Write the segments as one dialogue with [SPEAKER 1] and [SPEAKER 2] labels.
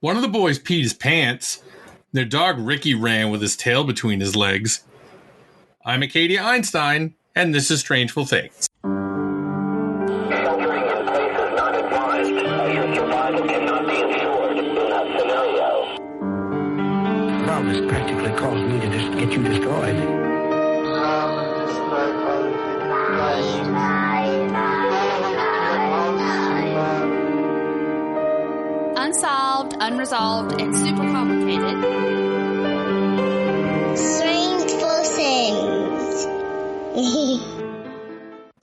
[SPEAKER 1] One of the boys peed his pants. Their dog Ricky ran with his tail between his legs. I'm Acadia Einstein, and this is Strangeful Things.
[SPEAKER 2] Sheltering in place is not advised, as your survival cannot be ensured in that scenario.
[SPEAKER 3] Love has practically caused me to just get you destroyed.
[SPEAKER 4] Unsolved, unresolved, and super complicated.
[SPEAKER 5] Strangeful Things.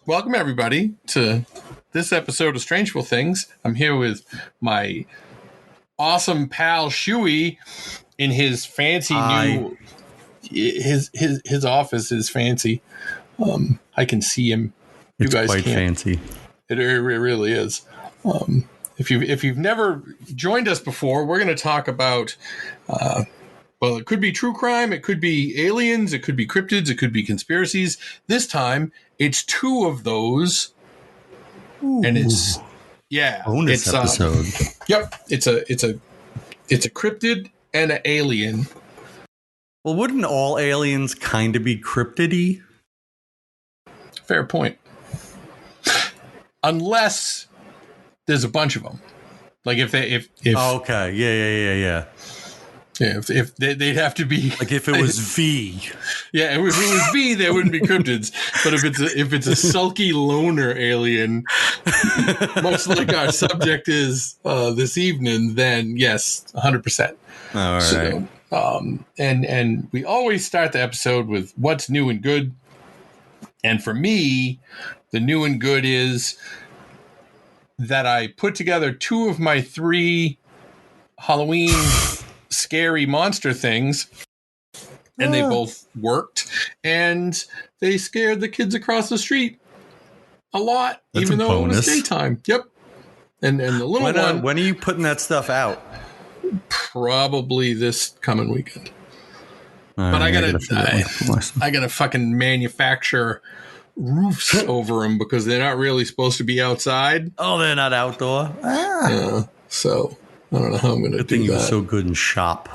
[SPEAKER 1] Welcome, everybody, to this episode of Strangeful Things. I'm here with my awesome pal, Shuey, in his fancy new... His office is fancy. I can see him. You
[SPEAKER 6] it's
[SPEAKER 1] guys
[SPEAKER 6] quite
[SPEAKER 1] can't.
[SPEAKER 6] fancy.
[SPEAKER 1] It really is. If you've never joined us before, we're going to talk about, well, it could be true crime, it could be aliens, it could be cryptids, it could be conspiracies. This time, it's two of those, and it's
[SPEAKER 6] bonus episode.
[SPEAKER 1] Yep, it's a cryptid and an alien.
[SPEAKER 6] Well, wouldn't all aliens kind of be cryptid-y?
[SPEAKER 1] Fair point. Unless there's a bunch of them. Like if
[SPEAKER 6] oh, okay, yeah.
[SPEAKER 1] If they'd have to be
[SPEAKER 6] like if it was V.
[SPEAKER 1] Yeah, if it was V, they wouldn't be cryptids. But if it's a sulky loner alien, much like our subject is this evening, then yes, 100%.
[SPEAKER 6] All right.
[SPEAKER 1] So, and we always start the episode with what's new and good. And for me, the new and good is that I put together two of my three Halloween scary monster things, and they both worked, and they scared the kids across the street a lot. That's even though bonus. It was daytime. Yep. And the little one.
[SPEAKER 6] When are you putting that stuff out?
[SPEAKER 1] Probably this coming weekend. But I gotta fucking manufacture roofs over them because they're not really supposed to be outside.
[SPEAKER 6] Oh, they're not outdoor.
[SPEAKER 1] So I don't know how I'm gonna do that.
[SPEAKER 6] Good thing you're so good in shop.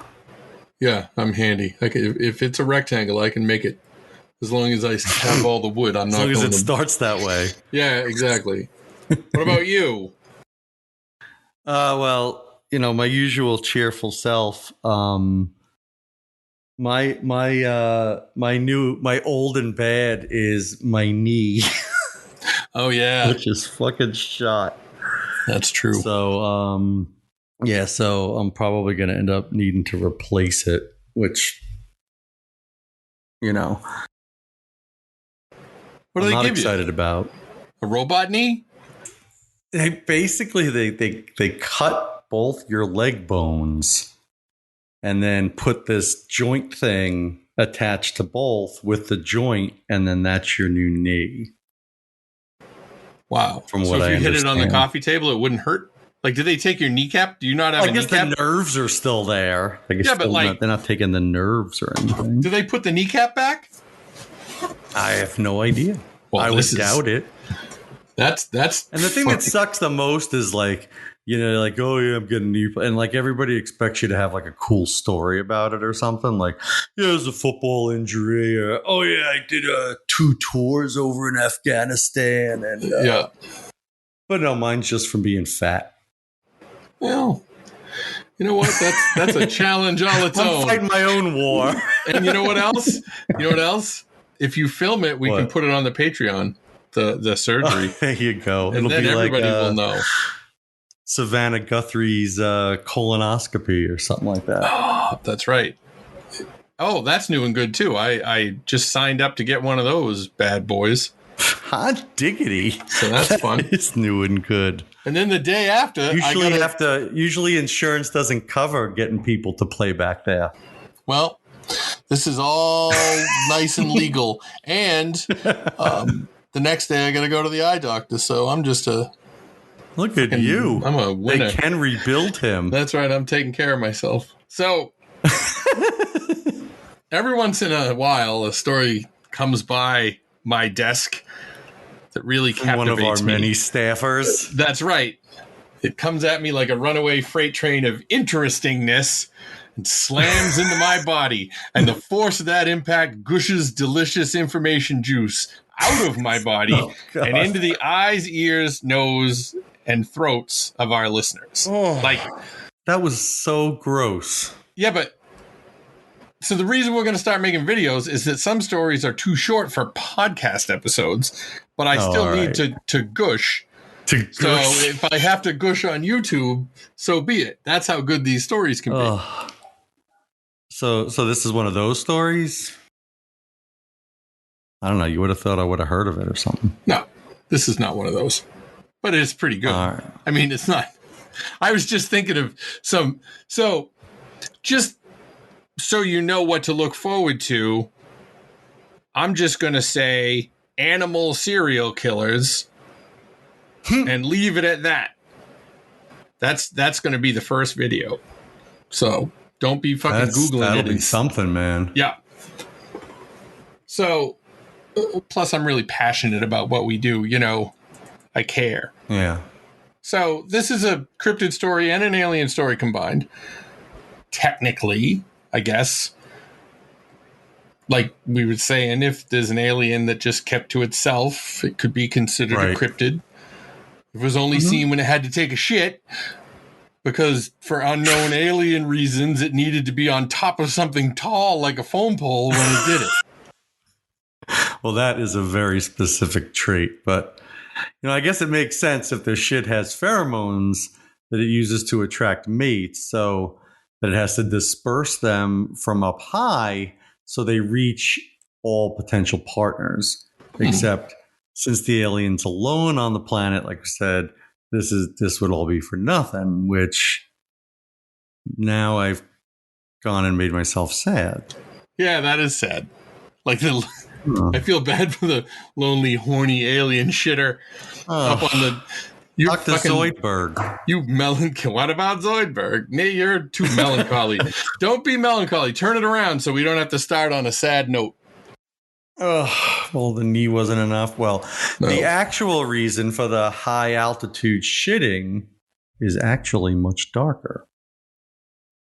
[SPEAKER 1] Yeah, I'm handy. If it's a rectangle, I can make it. As long as I have all the wood, I'm not.
[SPEAKER 6] As long as it starts that way.
[SPEAKER 1] Yeah, exactly. What about you?
[SPEAKER 6] Well, my usual cheerful self. My old and bad is my knee.
[SPEAKER 1] Oh yeah,
[SPEAKER 6] which is fucking shot.
[SPEAKER 1] That's true.
[SPEAKER 6] So so I'm probably gonna end up needing to replace it, which
[SPEAKER 1] What do
[SPEAKER 6] I'm
[SPEAKER 1] they
[SPEAKER 6] not
[SPEAKER 1] give
[SPEAKER 6] excited
[SPEAKER 1] you?
[SPEAKER 6] About
[SPEAKER 1] a robot knee.
[SPEAKER 6] They cut both your leg bones. And then put this joint thing attached to both with the joint, and then that's your new knee.
[SPEAKER 1] Wow.
[SPEAKER 6] From
[SPEAKER 1] so
[SPEAKER 6] what
[SPEAKER 1] if you
[SPEAKER 6] I
[SPEAKER 1] hit it on the coffee table, it wouldn't hurt? Like, did they take your kneecap? Do you not have a kneecap?
[SPEAKER 6] I guess the nerves are still there.
[SPEAKER 1] Yeah, but
[SPEAKER 6] they're not taking the nerves or anything.
[SPEAKER 1] Do they put the kneecap back?
[SPEAKER 6] I have no idea.
[SPEAKER 1] Well,
[SPEAKER 6] I would doubt it.
[SPEAKER 1] That's
[SPEAKER 6] and the thing that sucks the most is like, oh yeah, I'm getting knee, and like everybody expects you to have like a cool story about it or something. Like, yeah, it was a football injury, or oh yeah, I did 2 tours over in Afghanistan, and
[SPEAKER 1] yeah.
[SPEAKER 6] But no, mine's just from being fat.
[SPEAKER 1] Well, you know what? That's a challenge all its own.
[SPEAKER 6] I'm fighting my own war.
[SPEAKER 1] And you know what else? If you film it, we can put it on the Patreon. The surgery.
[SPEAKER 6] Oh, there you go.
[SPEAKER 1] And then everybody will know.
[SPEAKER 6] Savannah Guthrie's colonoscopy or something like that.
[SPEAKER 1] Oh, that's right. Oh, that's new and good too. I just signed up to get one of those bad boys.
[SPEAKER 6] Hot diggity.
[SPEAKER 1] So that's fun.
[SPEAKER 6] It's new and good.
[SPEAKER 1] And then the day after,
[SPEAKER 6] usually insurance doesn't cover getting people to play back there.
[SPEAKER 1] Well, this is all nice and legal. And the next day I got to go to the eye doctor. So I'm just
[SPEAKER 6] look at you.
[SPEAKER 1] I'm a winner.
[SPEAKER 6] They can rebuild him.
[SPEAKER 1] That's right. I'm taking care of myself. So every once in a while, a story comes by my desk that really captivates
[SPEAKER 6] one of our
[SPEAKER 1] me.
[SPEAKER 6] many staffers.
[SPEAKER 1] That's right. It comes at me like a runaway freight train of interestingness and slams into my body, and the force of that impact gushes delicious information juice out of my body and into the eyes, ears, nose, and throats of our listeners. Like,
[SPEAKER 6] that was so gross.
[SPEAKER 1] yeah, but so the reason we're going to start making videos is that some stories are too short for podcast episodes, but I still need to gush. So if I have to gush on YouTube, so be it. That's how good these stories can be.
[SPEAKER 6] So this is one of those stories? I don't know. You would have thought I would have heard of it or something.
[SPEAKER 1] No, this is not one of those. But it's pretty good.
[SPEAKER 6] All right.
[SPEAKER 1] I mean, it's not. I was just thinking of some. So just so you know what to look forward to, I'm just going to say animal serial killers and leave it at that. That's going to be the first video. So don't be fucking Googling
[SPEAKER 6] that'll
[SPEAKER 1] it.
[SPEAKER 6] That'll be something, man.
[SPEAKER 1] Yeah. So, plus I'm really passionate about what we do. You know, I care.
[SPEAKER 6] Yeah.
[SPEAKER 1] So this is a cryptid story and an alien story combined. Technically, I guess. Like we were saying, if there's an alien that just kept to itself, it could be considered a cryptid. If it was only seen when it had to take a shit, because for unknown alien reasons, it needed to be on top of something tall like a phone pole when it did it.
[SPEAKER 6] Well, that is a very specific trait, but you know, I guess it makes sense if the shit has pheromones that it uses to attract mates, so that it has to disperse them from up high so they reach all potential partners. Except since the alien's alone on the planet, like I said, this would all be for nothing, which now I've gone and made myself sad.
[SPEAKER 1] Yeah, that is sad. Like I feel bad for the lonely, horny alien shitter up on the.
[SPEAKER 6] Dr. Zoidberg.
[SPEAKER 1] You melancholy. What about Zoidberg? Nee, you're too melancholy. Don't be melancholy. Turn it around so we don't have to start on a sad note.
[SPEAKER 6] Well, the knee wasn't enough. Well, no. The actual reason for the high altitude shitting is actually much darker.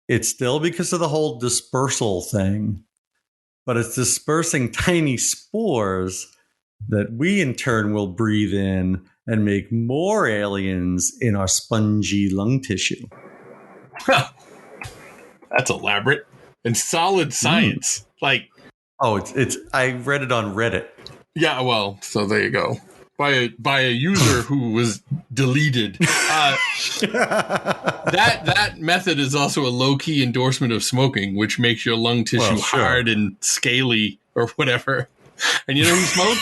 [SPEAKER 6] It's still because of the whole dispersal thing, but it's dispersing tiny spores that we in turn will breathe in and make more aliens in our spongy lung tissue.
[SPEAKER 1] That's elaborate and solid science. Like,
[SPEAKER 6] oh, it's. I read it on Reddit.
[SPEAKER 1] Yeah, well, so there you go. By a user who was deleted. That method is also a low-key endorsement of smoking, which makes your lung tissue hard and scaly or whatever. And you know who smokes?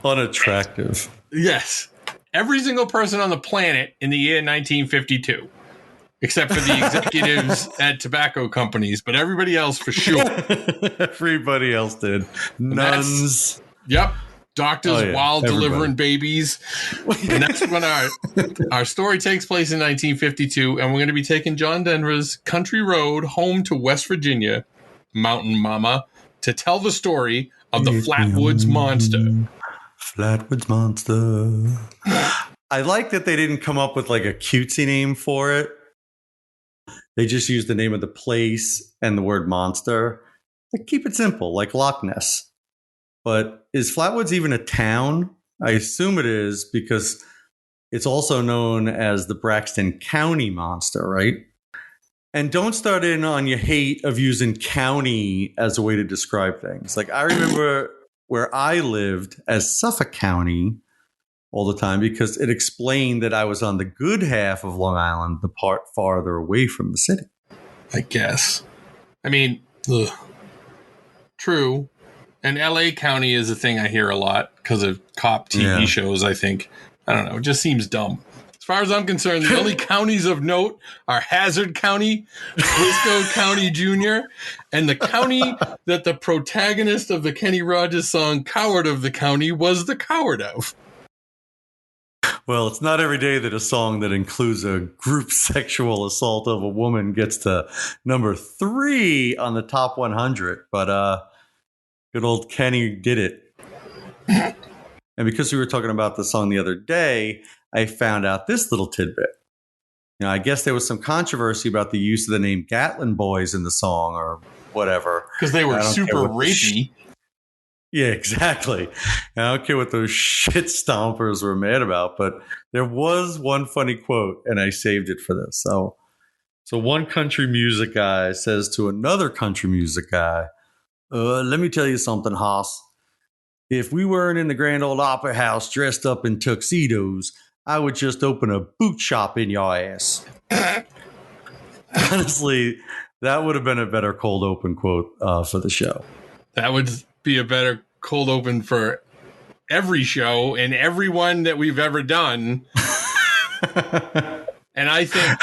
[SPEAKER 6] Unattractive.
[SPEAKER 1] Yes. Every single person on the planet in the year 1952. Except for the executives at tobacco companies, but everybody else for sure.
[SPEAKER 6] Everybody else did. Nuns.
[SPEAKER 1] Yep. Doctors while delivering babies. And that's when our story takes place in 1952, and we're going to be taking John Denver's country road home to West Virginia, Mountain Mama, to tell the story of the Flatwoods Monster.
[SPEAKER 6] Flatwoods Monster. I like that they didn't come up with like a cutesy name for it. They just used the name of the place and the word monster. Like, keep it simple, like Loch Ness. But is Flatwoods even a town? I assume it is because it's also known as the Braxton County Monster, right? And don't start in on your hate of using county as a way to describe things. Like, I remember where I lived as Suffolk County all the time because it explained that I was on the good half of Long Island, the part farther away from the city.
[SPEAKER 1] I guess. I mean, true. And LA County is a thing I hear a lot because of cop TV shows, I think. I don't know. It just seems dumb. As far as I'm concerned, the only counties of note are Hazard County, Frisco County Jr., and the county that the protagonist of the Kenny Rogers song Coward of the County was the coward of.
[SPEAKER 6] Well, it's not every day that a song that includes a group sexual assault of a woman gets to number 3 on the top 100. But good old Kenny did it. And because we were talking about the song the other day, I found out this little tidbit. I guess there was some controversy about the use of the name Gatlin Boys in the song or whatever.
[SPEAKER 1] Because they were super rapey.
[SPEAKER 6] Yeah, exactly. And I don't care what those shit stompers were mad about, but there was one funny quote, and I saved it for this. So one country music guy says to another country music guy, let me tell you something, Haas. If we weren't in the Grand Ole Opera House dressed up in tuxedos, I would just open a boot shop in your ass. Honestly, that would have been a better cold open quote for the show.
[SPEAKER 1] That would be a better cold open for every show and everyone that we've ever done. And I think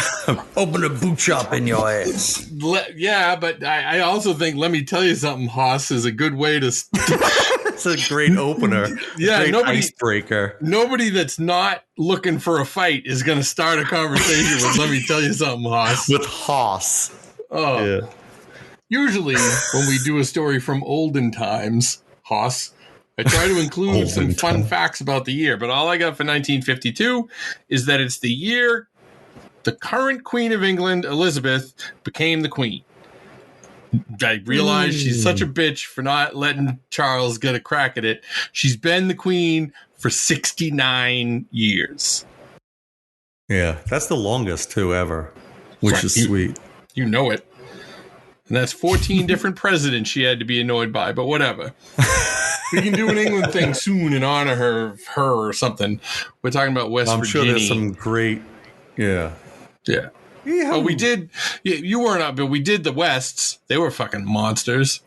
[SPEAKER 6] open a boot shop in your ass.
[SPEAKER 1] Yeah, but I also think let me tell you something, Haas, is a good way to
[SPEAKER 6] it's a great opener.
[SPEAKER 1] Yeah,
[SPEAKER 6] great icebreaker.
[SPEAKER 1] Nobody that's not looking for a fight is going to start a conversation with let me tell you something, Haas.
[SPEAKER 6] With Haas.
[SPEAKER 1] Oh. Yeah. Usually when we do a story from olden times, Haas, I try to include some fun facts about the year, but all I got for 1952 is that it's the year the current Queen of England, Elizabeth, became the Queen. I realize she's such a bitch for not letting Charles get a crack at it. She's been the Queen for 69 years.
[SPEAKER 6] Yeah, that's the longest, too, ever, which is sweet.
[SPEAKER 1] You know it. And that's 14 different presidents she had to be annoyed by, but whatever. We can do an England thing soon in honor of her or something. We're talking about West Virginia.
[SPEAKER 6] I'm sure there's some great, yeah.
[SPEAKER 1] Yeah. Oh, we did. You weren't up, but we did the Wests. They were fucking monsters.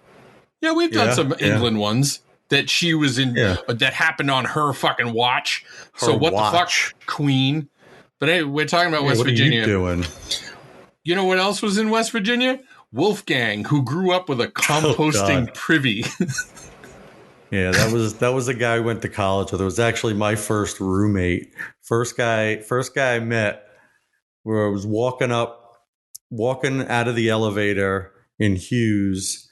[SPEAKER 1] Yeah, we've done some England ones that she was in, that happened on her fucking watch. So what the fuck, Queen? But hey, we're talking about West Virginia.
[SPEAKER 6] What are you doing?
[SPEAKER 1] You know what else was in West Virginia? Wolfgang, who grew up with a composting privy.
[SPEAKER 6] Yeah, that was a guy who went to college with. It was actually my first roommate. First guy I met, where I was walking out of the elevator in Hughes,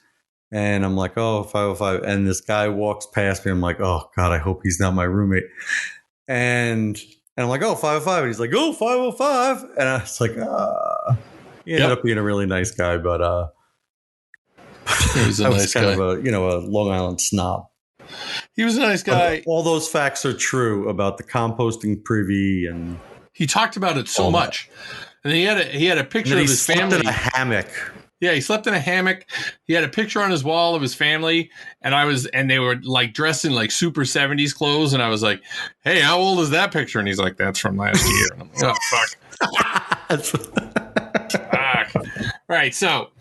[SPEAKER 6] and I'm like, oh, 505. And this guy walks past me. I'm like, oh, God, I hope he's not my roommate. And I'm like, oh, 505. And he's like, oh, 505. And I was like, he ended up being a really nice guy, but
[SPEAKER 1] he was a nice
[SPEAKER 6] kind
[SPEAKER 1] guy.
[SPEAKER 6] of a Long Island snob.
[SPEAKER 1] He was a nice guy.
[SPEAKER 6] All those facts are true about the composting privy, and
[SPEAKER 1] he talked about it so much. And he had a picture of his family
[SPEAKER 6] in a hammock.
[SPEAKER 1] Yeah, he slept in a hammock. He had a picture on his wall of his family, and they were like dressed in like super 70s clothes. And I was like, "Hey, how old is that picture?" And he's like, "That's from last year." And I'm like, "Oh fuck!" Right. So,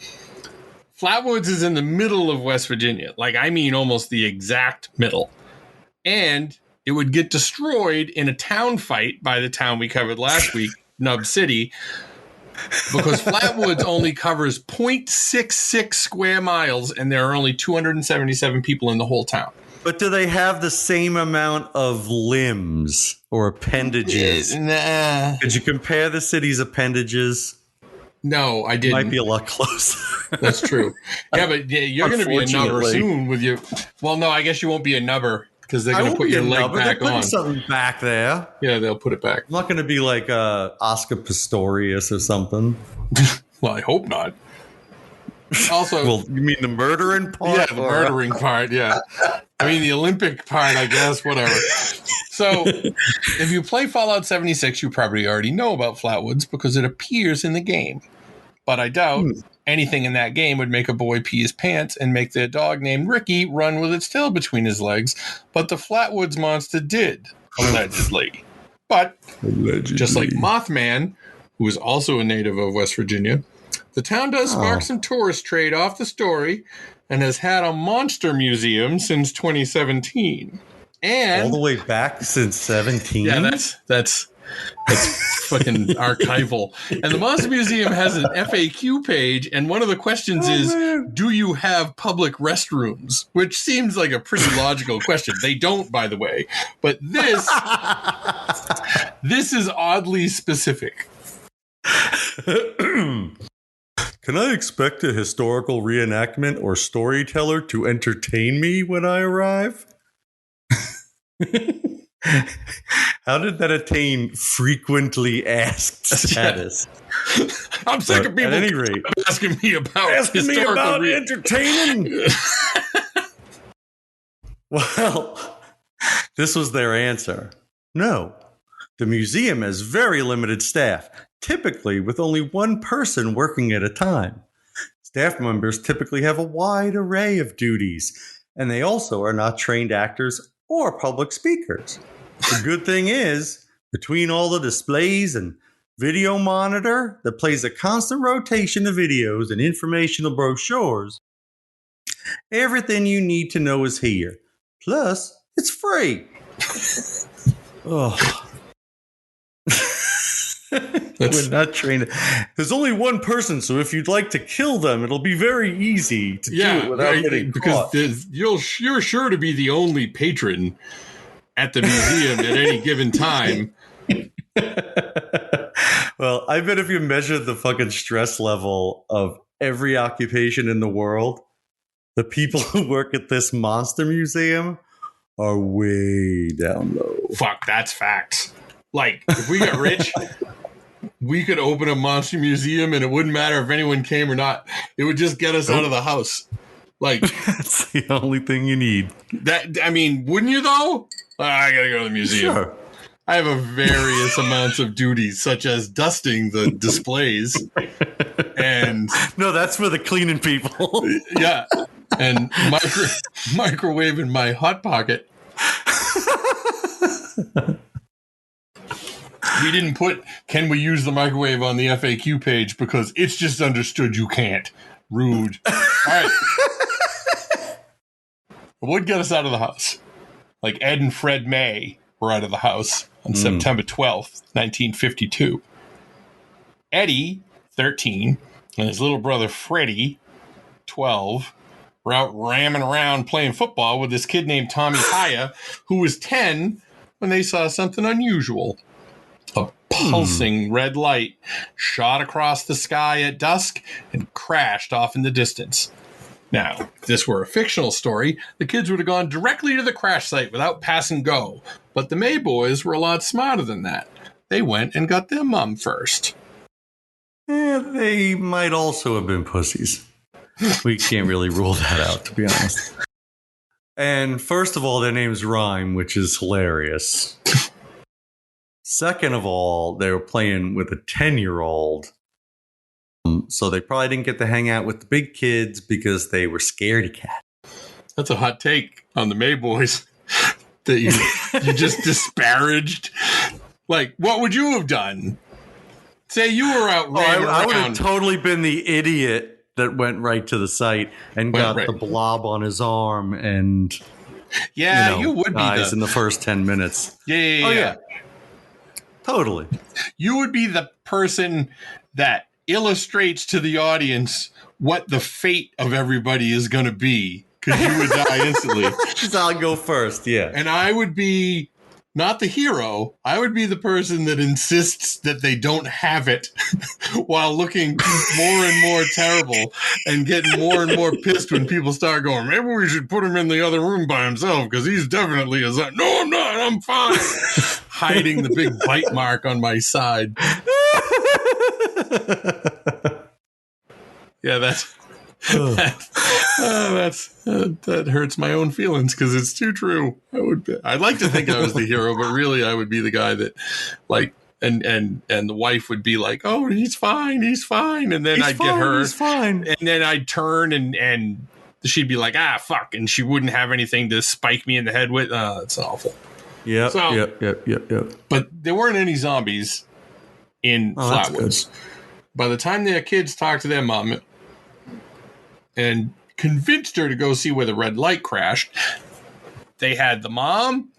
[SPEAKER 1] Flatwoods is in the middle of West Virginia. Like, I mean, almost the exact middle. And it would get destroyed in a town fight by the town we covered last week, Nub City, because Flatwoods only covers 0.66 square miles, and there are only 277 people in the whole town.
[SPEAKER 6] But do they have the same amount of limbs or appendages?
[SPEAKER 1] Nah.
[SPEAKER 6] Did you compare the city's appendages?
[SPEAKER 1] No, I didn't.
[SPEAKER 6] Might be a lot closer.
[SPEAKER 1] That's true. Yeah, but you're going to be a nubber soon with your. Well, no, I guess you won't be a nubber because they're going to put your leg back
[SPEAKER 6] They're
[SPEAKER 1] on.
[SPEAKER 6] Something back there.
[SPEAKER 1] Yeah, they'll put it back.
[SPEAKER 6] I'm not going to be like Oscar Pistorius or something.
[SPEAKER 1] Well, I hope not. Also,
[SPEAKER 6] well, you mean the murdering part?
[SPEAKER 1] Yeah, the murdering part. Yeah, I mean the Olympic part. I guess whatever. So, if you play Fallout 76, you probably already know about Flatwoods because it appears in the game. But I doubt anything in that game would make a boy pee his pants and make their dog named Ricky run with its tail between his legs. But the Flatwoods Monster did, allegedly. But just like Mothman, who is also a native of West Virginia, the town does spark some tourist trade off the story and has had a monster museum since 2017. And
[SPEAKER 6] all the way back since 17?
[SPEAKER 1] Yeah, that's fucking archival. And the Monster Museum has an FAQ page, and one of the questions is, do you have public restrooms? Which seems like a pretty logical question. They don't, by the way. But this is oddly specific.
[SPEAKER 6] Can I expect a historical reenactment or storyteller to entertain me when I arrive? How did that attain frequently asked status?
[SPEAKER 1] I'm sick of people
[SPEAKER 6] at any rate,
[SPEAKER 1] asking me about
[SPEAKER 6] entertaining. Well, this was their answer. No, the museum has very limited staff, typically with only one person working at a time. Staff members typically have a wide array of duties, and they also are not trained actors or public speakers. The good thing is, between all the displays and video monitor that plays a constant rotation of videos and informational brochures, everything you need to know is here. Plus, it's free. Oh. We're not trained. There's only one person, so if you'd like to kill them, it'll be very easy to do it without getting caught.
[SPEAKER 1] Because you're sure to be the only patron at the museum at any given time.
[SPEAKER 6] Well, I bet if you measure the fucking stress level of every occupation in the world, the people who work at this monster museum are way down low.
[SPEAKER 1] Fuck, that's facts. Like, if we got rich, we could open a monster museum and it wouldn't matter if anyone came or not. It would just get us out of the house. Like,
[SPEAKER 6] that's the only thing you need.
[SPEAKER 1] Wouldn't you though? I gotta go to the museum.
[SPEAKER 6] Sure.
[SPEAKER 1] I have a various amounts of duties, such as dusting the displays. And
[SPEAKER 6] no, that's for the cleaning people.
[SPEAKER 1] Yeah. And microwaving my Hot Pocket. We didn't put, can we use the microwave on the FAQ page because it's just understood you can't. Rude. All right. It would get us out of the house. Like Ed and Fred May were out of the house on September 12th, 1952. Eddie, 13, and his little brother Freddie, 12, were out ramming around playing football with this kid named Tommy Haya, who was 10 when they saw something unusual. A pulsing red light shot across the sky at dusk and crashed off in the distance. Now, if this were a fictional story, the kids would have gone directly to the crash site without pass and go. But the May boys were a lot smarter than that. They went and got their mom first.
[SPEAKER 6] They might also have been pussies. We can't really rule that out, to be honest. And first of all, their names rhyme, which is hilarious. Second of all, they were playing with a 10-year-old. So they probably didn't get to hang out with the big kids because they were scaredy cat.
[SPEAKER 1] That's a hot take on the May boys that you just disparaged. Like, what would you have done? Say you were out
[SPEAKER 6] I would have totally been the idiot that went right to the site and got the blob on his arm and
[SPEAKER 1] you would be
[SPEAKER 6] in the first 10 minutes.
[SPEAKER 1] Yeah.
[SPEAKER 6] Totally.
[SPEAKER 1] You would be the person that illustrates to the audience what the fate of everybody is going to be, because you would die instantly.
[SPEAKER 6] So I'll go first, yeah.
[SPEAKER 1] And I would be not the hero. I would be the person that insists that they don't have it while looking more and more terrible and getting more and more pissed when people start going, maybe we should put him in the other room by himself because he's definitely a zombie. No, I'm not. I'm fine. Hiding the big bite mark on my side. Yeah, that hurts my own feelings because it's too true. I'd like to think I was the hero, but really I would be the guy that, like, and the wife would be like, "Oh, he's fine, and then I'd get her,
[SPEAKER 6] he's fine,
[SPEAKER 1] and then I'd turn and she'd be like, "Ah, fuck," and she wouldn't have anything to spike me in the head with. It's awful.
[SPEAKER 6] Yep.
[SPEAKER 1] But there weren't any zombies in Flatwoods. By the time their kids talked to their mom and convinced her to go see where the red light crashed, they had the mom,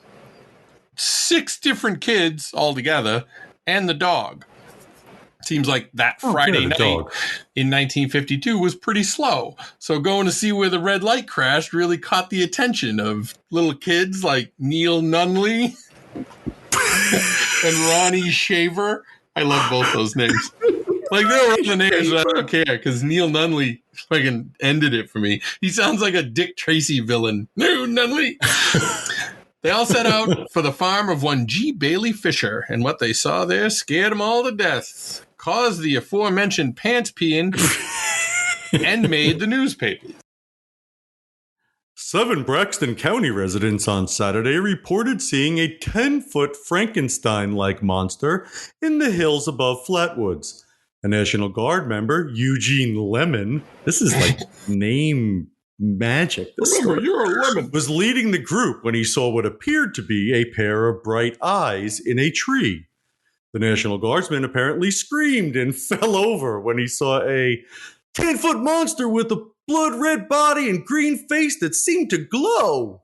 [SPEAKER 1] 6 different kids altogether, and the dog. Seems like that Friday night in 1952 was pretty slow. So going to see where the red light crashed really caught the attention of little kids like Neil Nunley and Ronnie Shaver. I love both those names. Like, they were the names, but I don't care, because Neil Nunley fucking ended it for me. He sounds like a Dick Tracy villain. No, Nunley. They all set out for the farm of one G. Bailey Fisher, and what they saw there scared them all to death, caused the aforementioned pants peeing, and made the newspapers.
[SPEAKER 6] 7 Braxton County residents on Saturday reported seeing a 10-foot Frankenstein-like monster in the hills above Flatwoods. A National Guard member, Eugene Lemon, this is like name magic.
[SPEAKER 1] Remember, you're a lemon.
[SPEAKER 6] Was leading the group when he saw what appeared to be a pair of bright eyes in a tree. The National Guardsman apparently screamed and fell over when he saw a 10-foot monster with a blood-red body and green face that seemed to glow.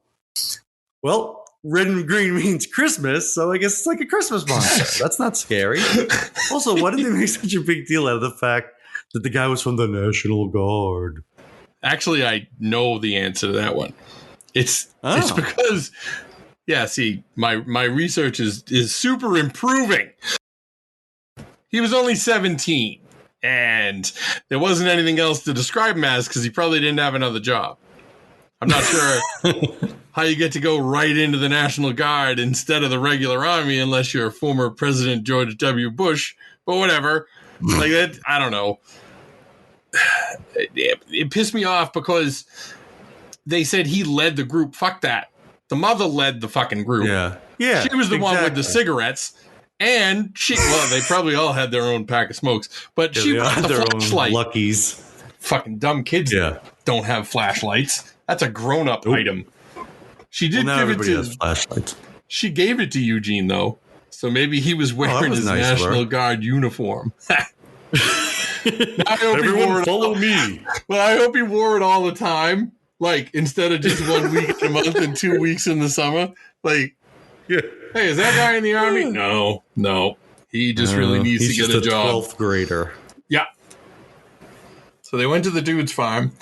[SPEAKER 6] Well, red and green means Christmas, so I guess it's like a Christmas monster. That's not scary. Also, why did they make such a big deal out of the fact that the guy was from the National Guard?
[SPEAKER 1] Actually, I know the answer to that one. It's because, see, my research is super improving. He was only 17, and there wasn't anything else to describe him as because he probably didn't have another job. I'm not sure how you get to go right into the National Guard instead of the regular army unless you're former President George W. Bush, but whatever. Like that, I don't know. It pissed me off because they said he led the group. Fuck that. The mother led the fucking group.
[SPEAKER 6] Yeah.
[SPEAKER 1] She was the one with the cigarettes. And they probably all had their own pack of smokes. But she brought the flashlight.
[SPEAKER 6] Luckies.
[SPEAKER 1] Fucking dumb kids don't have flashlights. That's a grown-up item. She did give it to...
[SPEAKER 6] has flashlights.
[SPEAKER 1] She gave it to Eugene, though. So maybe he was wearing his National Guard uniform.
[SPEAKER 6] Everyone follow me.
[SPEAKER 1] Well, I hope he wore it all the time. Like, instead of just 1 week in a month and 2 weeks in the summer. Like, hey, is that guy in the army? No. He just really needs to get a job.
[SPEAKER 6] He's 12th grader.
[SPEAKER 1] Yeah. So they went to the dude's farm,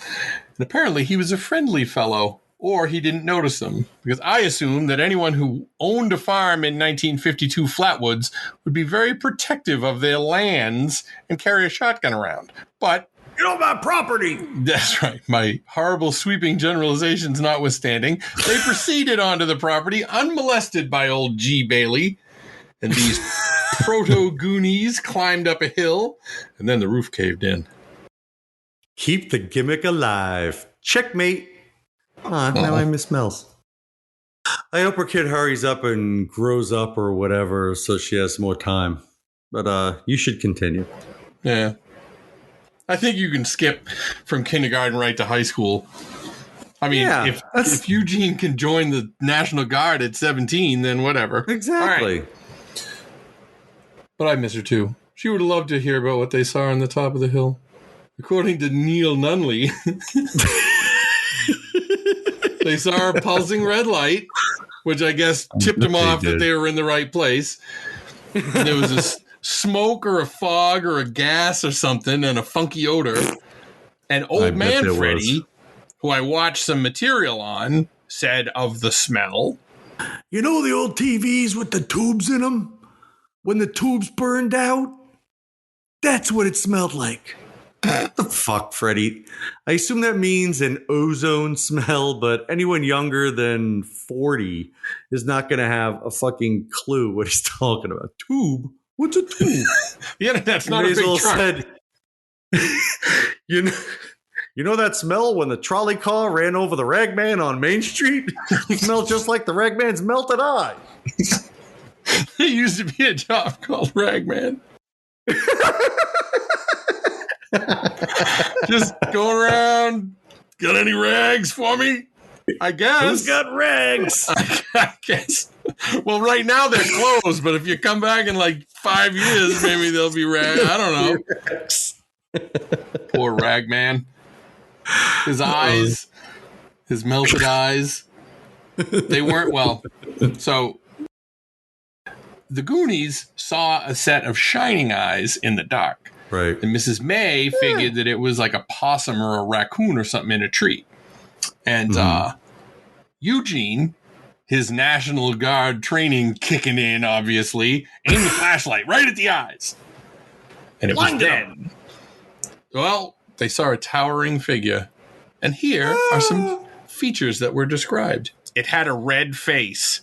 [SPEAKER 1] and apparently he was a friendly fellow, or he didn't notice them, because I assume that anyone who owned a farm in 1952 Flatwoods would be very protective of their lands and carry a shotgun around. But
[SPEAKER 6] get off my property!
[SPEAKER 1] That's right. My horrible sweeping generalizations notwithstanding, they proceeded onto the property unmolested by old G. Bailey, and these proto-goonies climbed up a hill, and then the roof caved in.
[SPEAKER 6] Keep the gimmick alive. Checkmate. Now I miss Mel's. I hope her kid hurries up and grows up or whatever so she has more time. But you should continue.
[SPEAKER 1] Yeah. I think you can skip from kindergarten right to high school. I mean, if Eugene can join the National Guard at 17, then whatever.
[SPEAKER 6] Exactly.
[SPEAKER 1] Right. But I miss her too. She would love to hear about what they saw on the top of the hill. According to Neil Nunley, they saw a pulsing red light, which I guess tipped them off that they were in the right place. And there was a smoke or a fog or a gas or something and a funky odor. And old man Freddie, who I watched some material on, said of the smell.
[SPEAKER 3] You know the old TVs with the tubes in them? When the tubes burned out? That's what it smelled like.
[SPEAKER 6] What the fuck, Freddie? I assume that means an ozone smell, but anyone younger than 40 is not going to have a fucking clue what he's talking about. Tube? What's a tube?
[SPEAKER 1] The internet's not a big truck.
[SPEAKER 6] You know that smell when the trolley car ran over the ragman on Main Street? It smelled just like the ragman's melted eye.
[SPEAKER 1] There used to be a job called ragman. Just going around. Got any rags for me? I guess.
[SPEAKER 6] Who's got rags?
[SPEAKER 1] I guess. Well, right now they're closed, but if you come back in like 5 years, maybe they'll be rags. I don't know. Poor ragman. His eyes, his melted eyes, they weren't well. So the Goonies saw a set of shining eyes in the dark.
[SPEAKER 6] Right.
[SPEAKER 1] And Mrs. May figured that it was like a possum or a raccoon or something in a tree. And Eugene, his National Guard training kicking in, obviously, aimed the flashlight right at the eyes. And it was dead. Well, they saw a towering figure. And here are some features that were described. It had a red face,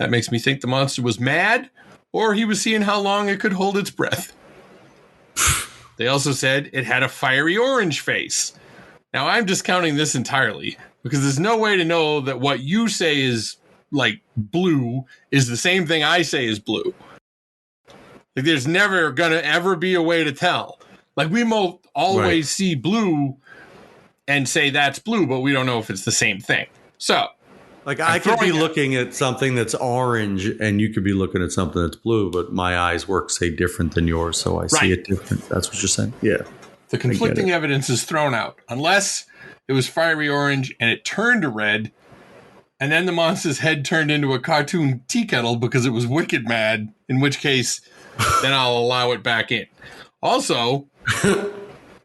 [SPEAKER 1] That makes me think the monster was mad, or he was seeing how long it could hold its breath. They also said it had a fiery orange face. Now, I'm discounting this entirely because there's no way to know that what you say is like blue is the same thing I say is blue. Like, there's never gonna ever be a way to tell. Like, we always see blue and say that's blue, but we don't know if it's the same thing. So,
[SPEAKER 6] like, I could be looking at something that's orange and you could be looking at something that's blue, but my eyes work, say, different than yours, so I see it different. That's what you're saying? Yeah.
[SPEAKER 1] The conflicting evidence is thrown out, unless it was fiery orange and it turned to red, and then the monster's head turned into a cartoon tea kettle because it was wicked mad, in which case, then I'll allow it back in. Also,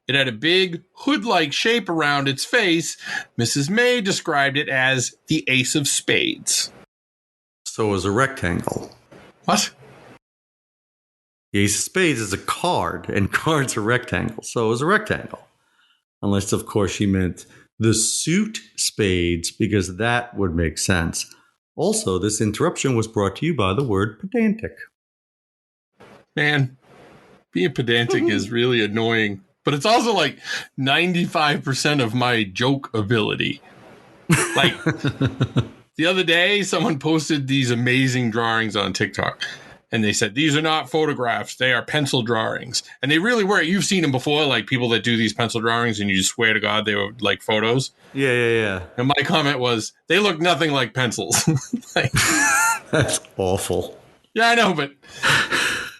[SPEAKER 1] it had a big hood-like shape around its face. Mrs. May described it as the ace of spades.
[SPEAKER 6] So it was a rectangle.
[SPEAKER 1] What?
[SPEAKER 6] The ace of spades is a card, and cards are rectangles. So it was a rectangle. Unless, of course, she meant the suit spades, because that would make sense. Also, this interruption was brought to you by the word pedantic.
[SPEAKER 1] Man, being pedantic is really annoying. But it's also like 95% of my joke ability. Like, the other day, someone posted these amazing drawings on TikTok. And they said, these are not photographs. They are pencil drawings. And they really were. You've seen them before, like people that do these pencil drawings and you just swear to God they were like photos.
[SPEAKER 6] Yeah.
[SPEAKER 1] And my comment was, they look nothing like pencils. Like,
[SPEAKER 6] that's awful.
[SPEAKER 1] Yeah, I know, but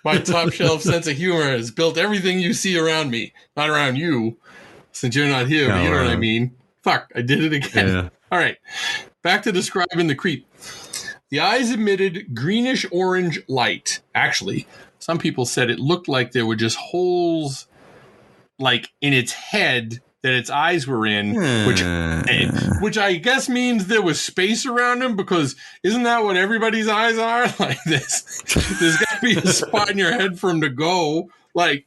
[SPEAKER 1] my top shelf sense of humor has built everything you see around me. Not around you, since you're not here, but you know what I mean. Fuck, I did it again. Yeah. All right, back to describing the creep. The eyes emitted greenish-orange light. Actually, some people said it looked like there were just holes, like, in its head that its eyes were in, which I guess means there was space around them, because isn't that what everybody's eyes are? Like, there's got to be a spot in your head for them to go. Like,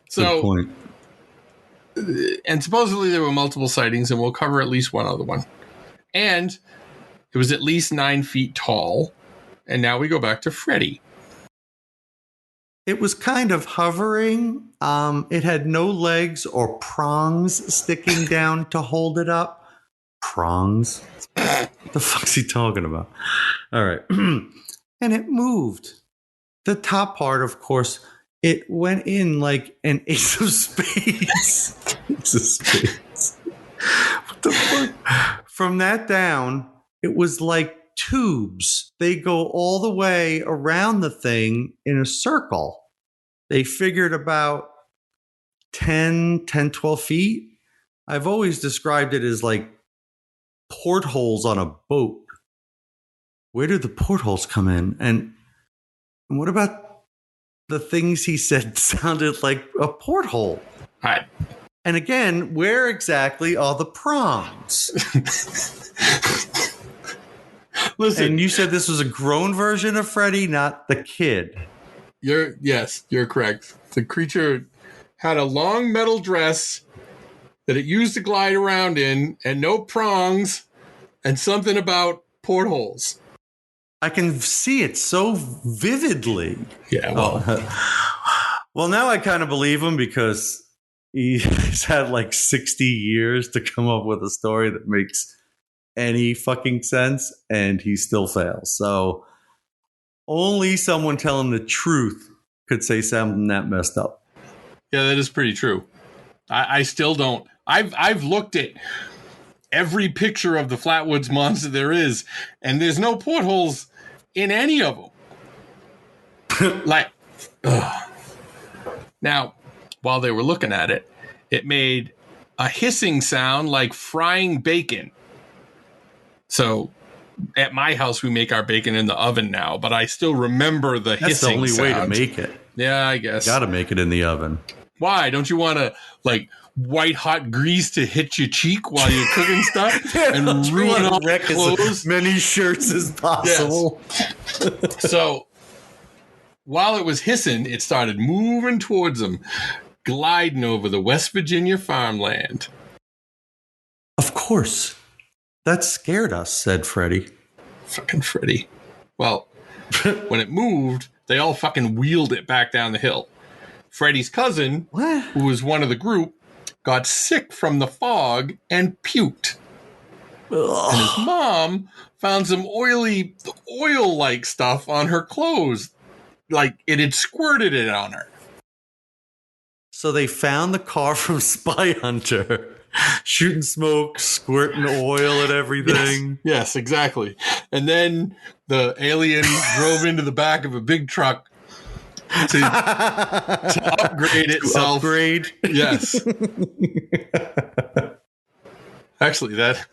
[SPEAKER 1] so... Good point. And supposedly there were multiple sightings, and we'll cover at least one other one. And... it was at least 9 feet tall. And now we go back to Freddy.
[SPEAKER 6] It was kind of hovering. It had no legs or prongs sticking down to hold it up. Prongs? What the fuck's he talking about? All right. And it moved. The top part, of course, it went in like an ace of spades. Ace of spades. What the fuck? From that down... it was like tubes. They go all the way around the thing in a circle. They figured about 10, 12 feet. I've always described it as like portholes on a boat. Where did the portholes come in? And what about the things he said sounded like a porthole? And again, where exactly are the prongs?
[SPEAKER 1] Listen,
[SPEAKER 6] and you said this was a grown version of Freddy, not the kid.
[SPEAKER 1] Yes, you're correct. The creature had a long metal dress that it used to glide around in, and no prongs, and something about portholes.
[SPEAKER 6] I can see it so vividly.
[SPEAKER 1] Yeah, well.
[SPEAKER 6] Well, now I kind of believe him, because he's had like 60 years to come up with a story that makes any fucking sense, and he still fails. So only someone telling the truth could say something that messed up.
[SPEAKER 1] Yeah, that is pretty true. I still don't. I've looked at every picture of the Flatwoods Monster there is, and there's no portholes in any of them. Like, ugh. Now, while they were looking at it, it made a hissing sound like frying bacon. So at my house, we make our bacon in the oven now, but I still remember the hissing sound. That's the only
[SPEAKER 6] way to make it.
[SPEAKER 1] Yeah, I guess.
[SPEAKER 6] Got to make it in the oven.
[SPEAKER 1] Why? Don't you want to, like, white hot grease to hit your cheek while you're cooking stuff and ruin all your clothes?
[SPEAKER 6] As many shirts as possible.
[SPEAKER 1] Yes. So while it was hissing, it started moving towards them, gliding over the West Virginia farmland.
[SPEAKER 6] Of course. That scared us, said Freddy.
[SPEAKER 1] Fucking Freddy. Well, when it moved, they all fucking wheeled it back down the hill. Freddy's cousin, who was one of the group, got sick from the fog and puked. Ugh. And his mom found some oil-like stuff on her clothes. Like it had squirted it on her.
[SPEAKER 6] So they found the car from Spy Hunter, shooting smoke, squirting oil at everything.
[SPEAKER 1] Yes, exactly. And then the alien drove into the back of a big truck to upgrade itself. Yes. Actually, that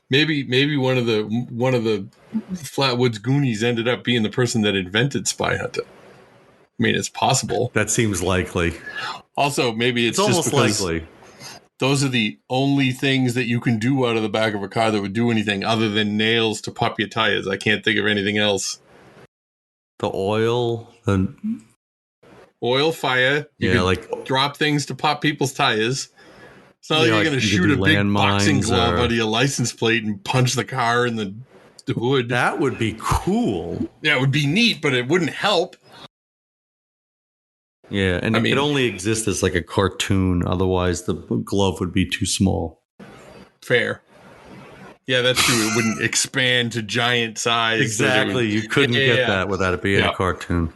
[SPEAKER 1] maybe one of the Flatwoods Goonies ended up being the person that invented Spy Hunter. I mean, it's possible.
[SPEAKER 6] That seems likely.
[SPEAKER 1] Also, maybe it's just
[SPEAKER 6] almost
[SPEAKER 1] because
[SPEAKER 6] likely.
[SPEAKER 1] Those are the only things that you can do out of the back of a car that would do anything other than nails to pop your tires. I can't think of anything else.
[SPEAKER 6] The oil,
[SPEAKER 1] fire. You can drop things to pop people's tires. It's not like you're going to shoot a big boxing glove out of your license plate and punch the car in the hood.
[SPEAKER 6] That would be cool.
[SPEAKER 1] Yeah, it would be neat, but it wouldn't help.
[SPEAKER 6] Yeah, and it only exists as like a cartoon. Otherwise, the glove would be too small.
[SPEAKER 1] Fair. Yeah, that's true. It wouldn't expand to giant size.
[SPEAKER 6] Exactly. You couldn't get that without it being a cartoon.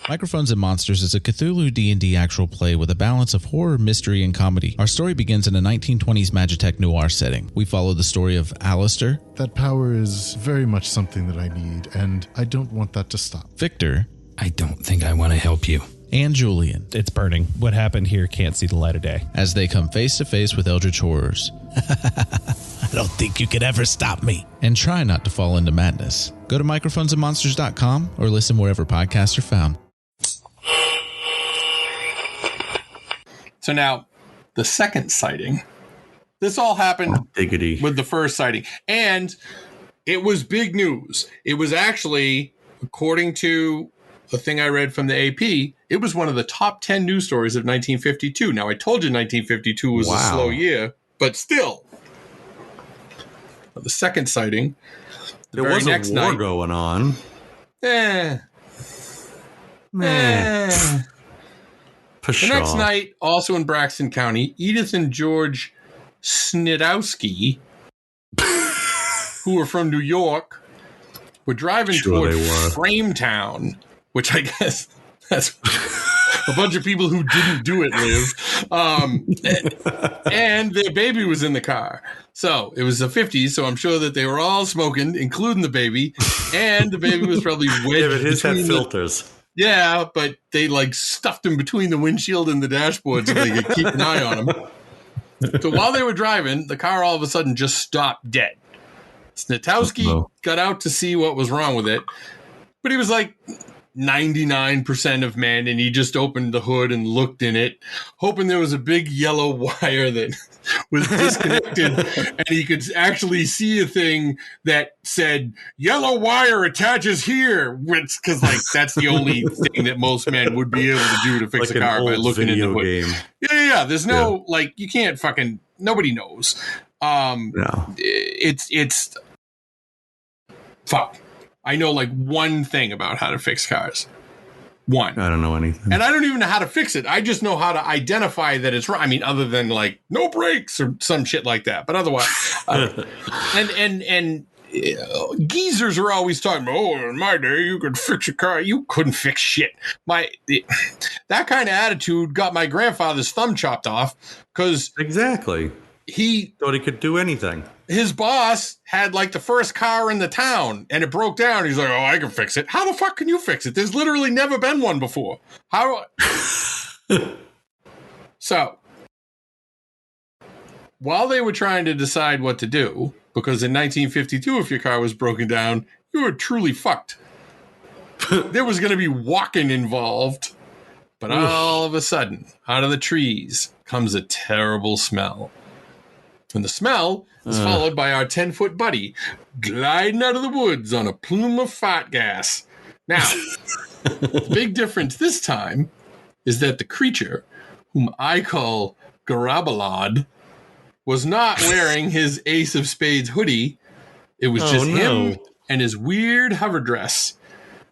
[SPEAKER 5] Microphones and Monsters is a Cthulhu D&D actual play with a balance of horror, mystery, and comedy. Our story begins in a 1920s Magitech noir setting. We follow the story of Alistair.
[SPEAKER 7] That power is very much something that I need, and I don't want that to stop.
[SPEAKER 5] Victor.
[SPEAKER 8] I don't think I want to help you.
[SPEAKER 5] And Julian.
[SPEAKER 9] It's burning. What happened here can't see the light of day.
[SPEAKER 5] As they come face to face with eldritch horrors.
[SPEAKER 10] I don't think you could ever stop me.
[SPEAKER 5] And try not to fall into madness. Go to microphonesandmonsters.com or listen wherever podcasts are found.
[SPEAKER 1] So now, the second sighting, this all happened with the first sighting. And it was big news. It was actually, according to a thing I read from the AP, it was one of the top 10 news stories of 1952. Now, I told you 1952 was a slow year, but still. The second sighting,
[SPEAKER 6] there was a war going on.
[SPEAKER 1] The next night, also in Braxton County, Edith and George Snidowski, who were from New York, were driving toward Frametown, which I guess that's a bunch of people who didn't do it live. And their baby was in the car. So it was the 50s, so I'm sure that they were all smoking, including the baby. And the baby was probably wedged
[SPEAKER 6] but his had filters.
[SPEAKER 1] Yeah, but they stuffed him between the windshield and the dashboard so they could keep an eye on him. So while they were driving, the car all of a sudden just stopped dead. Snitowski got out to see what was wrong with it, but he was 99% of men, and he just opened the hood and looked in it, hoping there was a big yellow wire that was disconnected, and he could actually see a thing that said, "Yellow wire attaches here," because that's the only thing that most men would be able to do to fix a car by looking in the hood. Yeah. There's no you can't fucking nobody knows.
[SPEAKER 6] No,
[SPEAKER 1] it's fuck. I know one thing about how to fix cars. One.
[SPEAKER 6] I don't know anything.
[SPEAKER 1] And I don't even know how to fix it. I just know how to identify that it's wrong. I mean, other than no brakes or some shit like that. But otherwise, and geezers are always talking about, oh, in my day, you could fix a car. You couldn't fix shit. That kind of attitude got my grandfather's thumb chopped off because
[SPEAKER 6] exactly. He thought he could do anything.
[SPEAKER 1] His boss had the first car in the town and it broke down. He's like, oh, I can fix it. How the fuck can you fix it? There's literally never been one before. How? So, while they were trying to decide what to do, because in 1952, if your car was broken down, you were truly fucked. There was going to be walking involved. But all of a sudden, out of the trees comes a terrible smell. And the smell is followed by our 10-foot buddy gliding out of the woods on a plume of fart gas. Now, the big difference this time is that the creature, whom I call Garabalad, was not wearing his Ace of Spades hoodie, It was just him and his weird hover dress.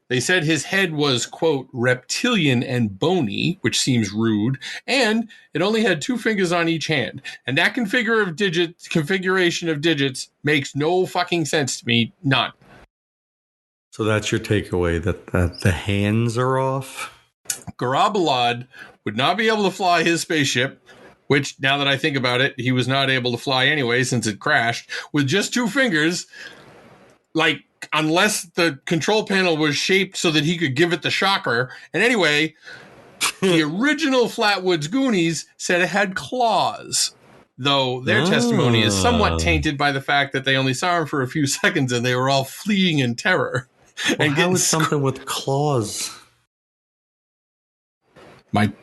[SPEAKER 1] They said his head was, quote, reptilian and bony, which seems rude, and it only had 2 fingers on each hand. And that configuration of digits makes no fucking sense to me. None.
[SPEAKER 6] So that's your takeaway, that the hands are off?
[SPEAKER 1] Garabalad would not be able to fly his spaceship, which, now that I think about it, he was not able to fly anyway since it crashed, with just 2 fingers, like, unless the control panel was shaped so that he could give it the shocker. And anyway, the original Flatwoods Goonies said it had claws, though their testimony is somewhat tainted by the fact that they only saw him for a few seconds and they were all fleeing in terror.
[SPEAKER 6] Well, and how is something with claws?
[SPEAKER 1] My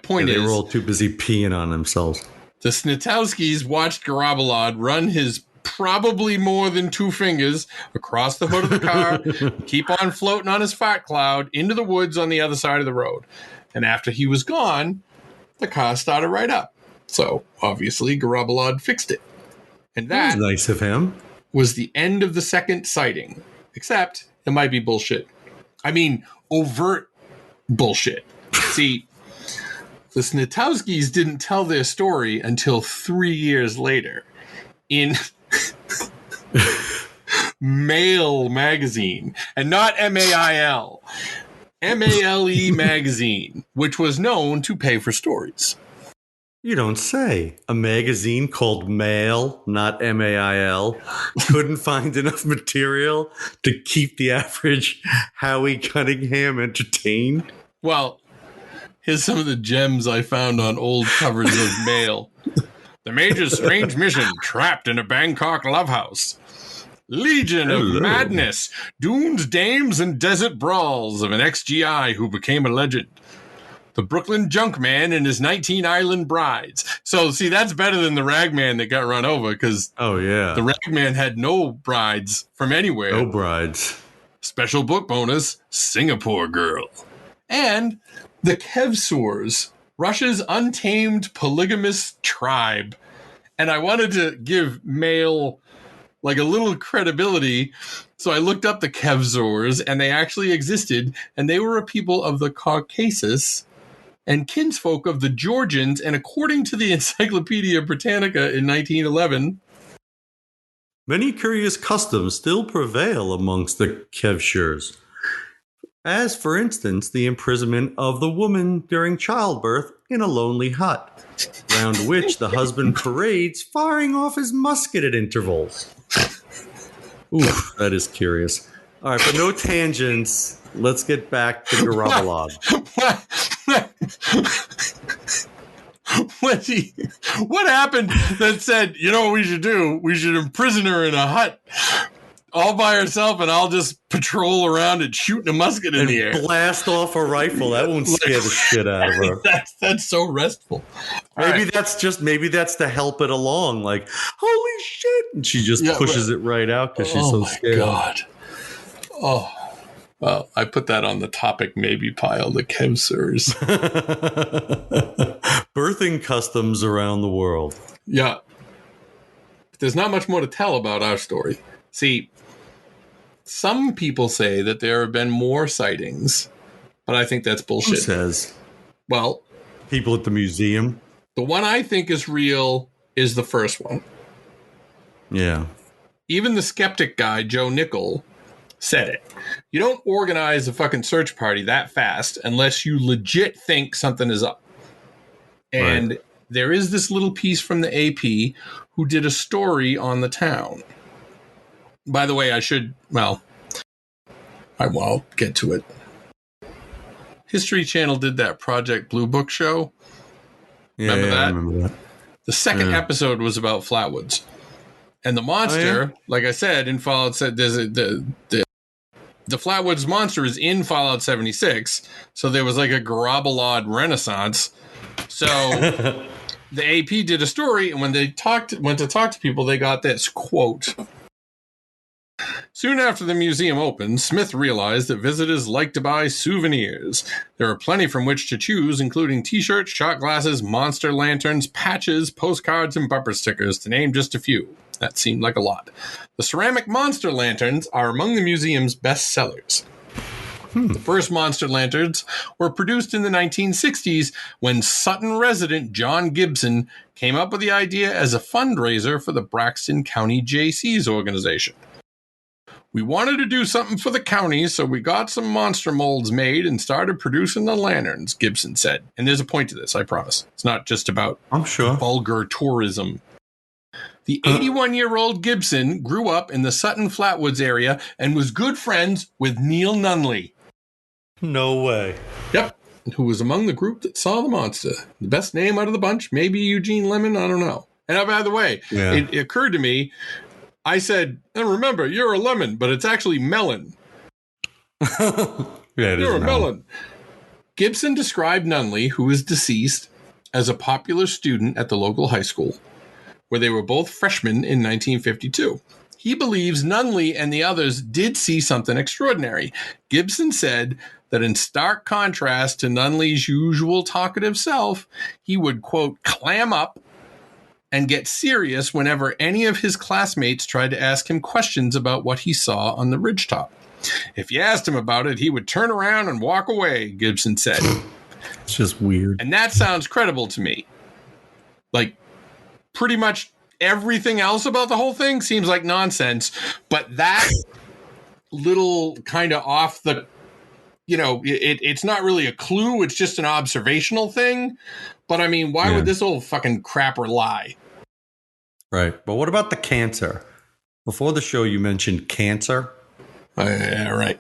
[SPEAKER 1] point is,
[SPEAKER 6] they were all too busy peeing on themselves.
[SPEAKER 1] The Snitowskis watched Garabalad run his probably more than 2 fingers across the hood of the car, keep on floating on his fart cloud into the woods on the other side of the road. And after he was gone, the car started right up. So obviously Garabalad fixed it. And that
[SPEAKER 6] was nice of him.
[SPEAKER 1] Was the end of the second sighting. Except it might be bullshit. I mean, overt bullshit. See, the Snitowskis didn't tell their story until 3 years later in Mail magazine, and not MAIL, MALE magazine, which was known to pay for stories.
[SPEAKER 6] You don't say. A magazine called Mail, not MAIL, couldn't find enough material to keep the average Howie Cunningham entertained?
[SPEAKER 1] Well, here's some of the gems I found on old covers of Mail. The Major's strange mission, trapped in a Bangkok love house. Legion of madness, dunes, dames, and desert brawls of an ex-GI who became a legend. The Brooklyn junk man and his 19 island brides. So, see, that's better than the ragman that got run over, because the ragman had no brides from anywhere.
[SPEAKER 6] No brides.
[SPEAKER 1] Special book bonus, Singapore Girl. And the Kevsurs, Russia's untamed polygamous tribe. And I wanted to give Mail like a little credibility, so I looked up the Kevsurs, and they actually existed, and they were a people of the Caucasus and kinsfolk of the Georgians, and according to the Encyclopedia Britannica in 1911,
[SPEAKER 6] many curious customs still prevail amongst the Kevsurs, as, for instance, the imprisonment of the woman during childbirth in a lonely hut, round which the husband parades, firing off his musket at intervals. Oof, that is curious. All right, but no tangents. Let's get back to Garabalad.
[SPEAKER 1] What happened that said, you know what we should do? We should imprison her in a hut all by herself, and I'll just patrol around and shooting a musket in the air.
[SPEAKER 6] Blast off a rifle. That won't scare the shit out of her.
[SPEAKER 1] That's so restful.
[SPEAKER 6] Maybe that's to help it along. Like, holy shit. And she just pushes it right out because she's so scared. Oh, my God.
[SPEAKER 1] Oh. Well, I put that on the topic maybe pile, the Kevsurs.
[SPEAKER 6] Birthing customs around the world.
[SPEAKER 1] Yeah. There's not much more to tell about our story. See, some people say that there have been more sightings, but I think that's bullshit.
[SPEAKER 6] Who says?
[SPEAKER 1] Well,
[SPEAKER 6] people at the museum.
[SPEAKER 1] The one I think is real is the first one.
[SPEAKER 6] Yeah.
[SPEAKER 1] Even the skeptic guy, Joe Nickel, said it. You don't organize a fucking search party that fast unless you legit think something is up. And there is this little piece from the AP who did a story on the town. By the way, I'll get to it. History Channel did that Project Blue Book show. Remember that?
[SPEAKER 6] I remember that.
[SPEAKER 1] The second episode was about Flatwoods. And the monster, like I said, in Fallout, the Flatwoods Monster is in Fallout 76. So there was like a Garabalad renaissance. So the AP did a story, and when they went to talk to people, they got this quote. Soon after the museum opened, Smith realized that visitors like to buy souvenirs. There are plenty from which to choose, including t-shirts, shot glasses, monster lanterns, patches, postcards, and bumper stickers, to name just a few. That seemed like a lot. The ceramic monster lanterns are among the museum's best sellers. The first monster lanterns were produced in the 1960s when Sutton resident John Gibson came up with the idea as a fundraiser for the Braxton County J.C.'s organization. We wanted to do something for the county, so we got some monster molds made and started producing the lanterns, Gibson said. And there's a point to this, I promise. It's not just about vulgar tourism. The 81-year-old Gibson grew up in the Sutton Flatwoods area and was good friends with Neil Nunley.
[SPEAKER 6] No way.
[SPEAKER 1] Yep. Who was among the group that saw the monster. The best name out of the bunch, maybe Eugene Lemon, I don't know. And by the way, it occurred to me, I said, and remember, you're a lemon, but it's actually melon. You're a melon. Gibson described Nunley, who is deceased, as a popular student at the local high school, where they were both freshmen in 1952. He believes Nunley and the others did see something extraordinary. Gibson said that in stark contrast to Nunley's usual talkative self, he would, quote, clam up and get serious whenever any of his classmates tried to ask him questions about what he saw on the ridgetop. If you asked him about it, he would turn around and walk away, Gibson said.
[SPEAKER 6] It's just weird.
[SPEAKER 1] And that sounds credible to me. Like, pretty much everything else about the whole thing seems like nonsense, but that little kind of off the, it's not really a clue, it's just an observational thing. But I mean, why would this old fucking crapper lie?
[SPEAKER 6] Right. But what about the cancer? Before the show, you mentioned cancer.
[SPEAKER 1] Yeah, right.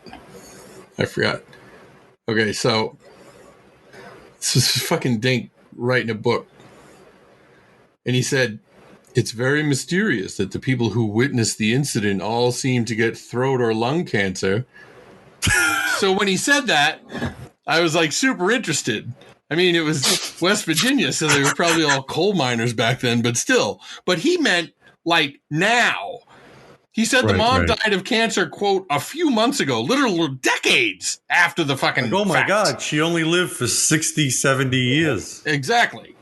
[SPEAKER 1] I forgot. Okay, so this is fucking Dink writing a book. And he said, it's very mysterious that the people who witnessed the incident all seem to get throat or lung cancer. So when he said that, I was like super interested. I mean, it was West Virginia, so they were probably all coal miners back then, but still. But he meant, like, now. He said the mom died of cancer, quote, a few months ago, literal decades after the fucking
[SPEAKER 6] fact. Oh, my God. She only lived for 60, 70 years.
[SPEAKER 1] Exactly.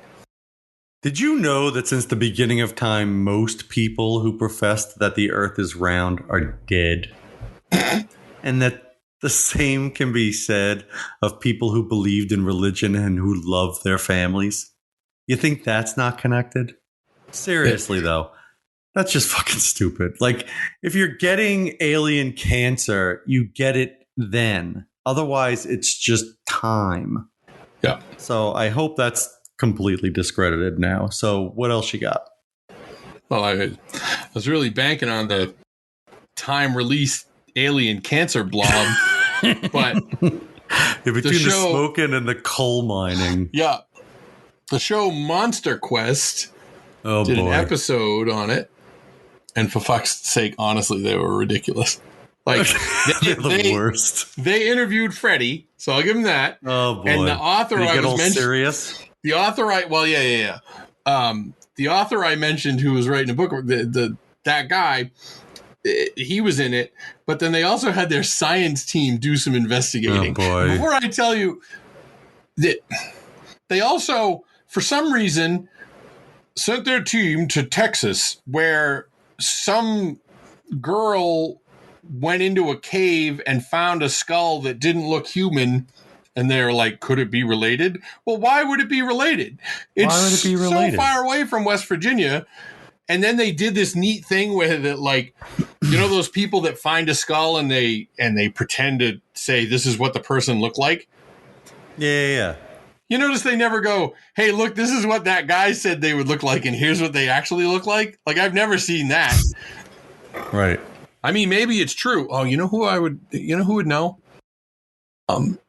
[SPEAKER 6] Did you know that since the beginning of time, most people who professed that the earth is round are dead? And that the same can be said of people who believed in religion and who loved their families? You think that's not connected? Seriously, though, that's just fucking stupid. Like, if you're getting alien cancer, you get it then. Otherwise, it's just time.
[SPEAKER 1] Yeah.
[SPEAKER 6] So I hope that's completely discredited now. So what else you got?
[SPEAKER 1] Well, I was really banking on the time release alien cancer blob, but
[SPEAKER 6] between the smoking and the coal mining.
[SPEAKER 1] Yeah. The show Monster Quest did an episode on it. And for fuck's sake, honestly, they were ridiculous. Like,
[SPEAKER 6] they're the worst.
[SPEAKER 1] They interviewed Freddie, so I'll give him that.
[SPEAKER 6] Oh, boy.
[SPEAKER 1] And the author
[SPEAKER 6] Did he
[SPEAKER 1] I
[SPEAKER 6] get
[SPEAKER 1] was
[SPEAKER 6] all
[SPEAKER 1] mentioning.
[SPEAKER 6] serious?
[SPEAKER 1] The author the author I mentioned who was writing a book, that guy, he was in it, but then they also had their science team do some investigating.
[SPEAKER 6] Oh, boy.
[SPEAKER 1] Before I tell you that they also, for some reason, sent their team to Texas, where some girl went into a cave and found a skull that didn't look human. And they're like, could it be related? Well, why would it be related? It's
[SPEAKER 6] why would it be related?
[SPEAKER 1] So far away from West Virginia. And then they did this neat thing with it, like, you know, those people that find a skull and they pretend to say this is what the person looked like.
[SPEAKER 6] Yeah.
[SPEAKER 1] You notice they never go, hey, look, this is what that guy said they would look like, and here's what they actually look like. Like, I've never seen that.
[SPEAKER 6] Right.
[SPEAKER 1] I mean, maybe it's true. Oh, you know who would know?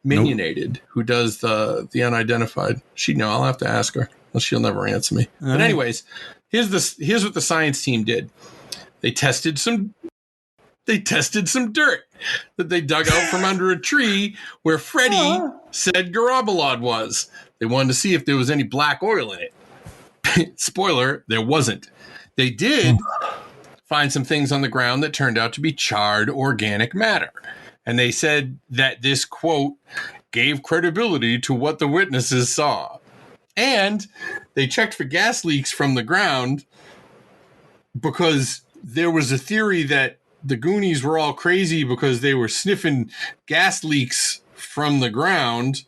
[SPEAKER 1] Minionated, who does the unidentified. She'd know. I'll have to ask her. Well, she'll never answer me. But anyways, here's what the science team did. They tested some dirt that they dug out from under a tree where Freddie said Garobalod was. They wanted to see if there was any black oil in it. Spoiler, there wasn't. They did find some things on the ground that turned out to be charred organic matter. And they said that this, quote, gave credibility to what the witnesses saw. And they checked for gas leaks from the ground because there was a theory that the Goonies were all crazy because they were sniffing gas leaks from the ground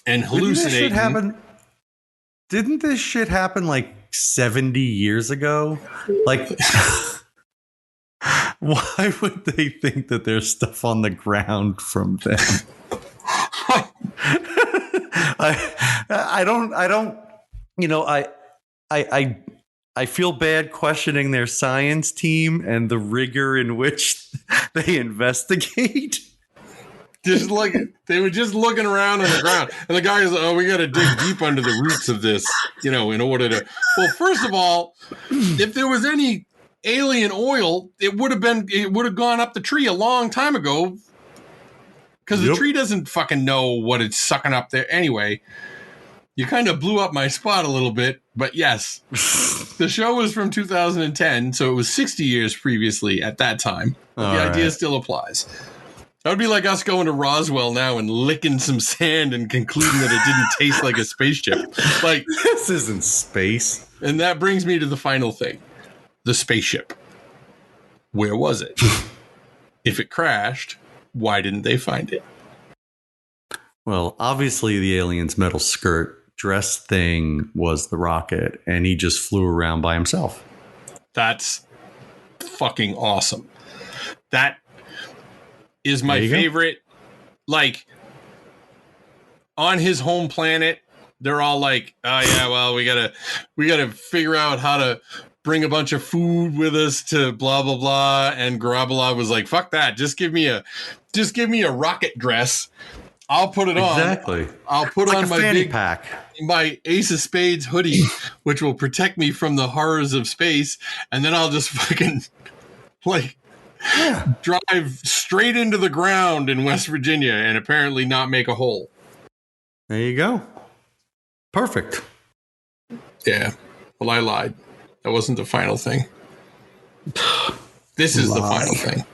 [SPEAKER 1] and hallucinating.
[SPEAKER 6] Didn't this shit happen like 70 years ago? Like, why would they think that there's stuff on the ground from them? I don't, you know, I feel bad questioning their science team and the rigor in which they investigate.
[SPEAKER 1] Just like they were just looking around on the ground, and the guy is, "Oh, we got to dig deep under the roots of this, you know, in order to." Well, first of all, if there was any alien oil, it would have gone up the tree a long time ago, because the tree doesn't fucking know what it's sucking up there anyway. You kind of blew up my spot a little bit, but yes, the show was from 2010, so it was 60 years previously at that time. But the idea still applies. That would be like us going to Roswell now and licking some sand and concluding that it didn't taste like a spaceship. Like,
[SPEAKER 6] this isn't space.
[SPEAKER 1] And that brings me to the final thing. The spaceship. Where was it? If it crashed, why didn't they find it?
[SPEAKER 6] Well, obviously the alien's metal skirt dress thing was the rocket, and he just flew around by himself.
[SPEAKER 1] That's fucking awesome. That is my favorite. Like, on his home planet, they're all like, "Oh yeah, well, we gotta figure out how to bring a bunch of food with us to blah blah blah." And Garoppolo was like, "Fuck that! Just give me a rocket dress. I'll put it on.
[SPEAKER 6] Exactly.
[SPEAKER 1] I'll put
[SPEAKER 6] like
[SPEAKER 1] on my
[SPEAKER 6] fanny
[SPEAKER 1] big
[SPEAKER 6] pack,
[SPEAKER 1] my Ace of Spades hoodie, which will protect me from the horrors of space, and then I'll just fucking like." Yeah. Drive straight into the ground in West Virginia and apparently not make a hole.
[SPEAKER 6] There you go. Perfect.
[SPEAKER 1] Yeah. Well, I lied. That wasn't the final thing. This is the final thing.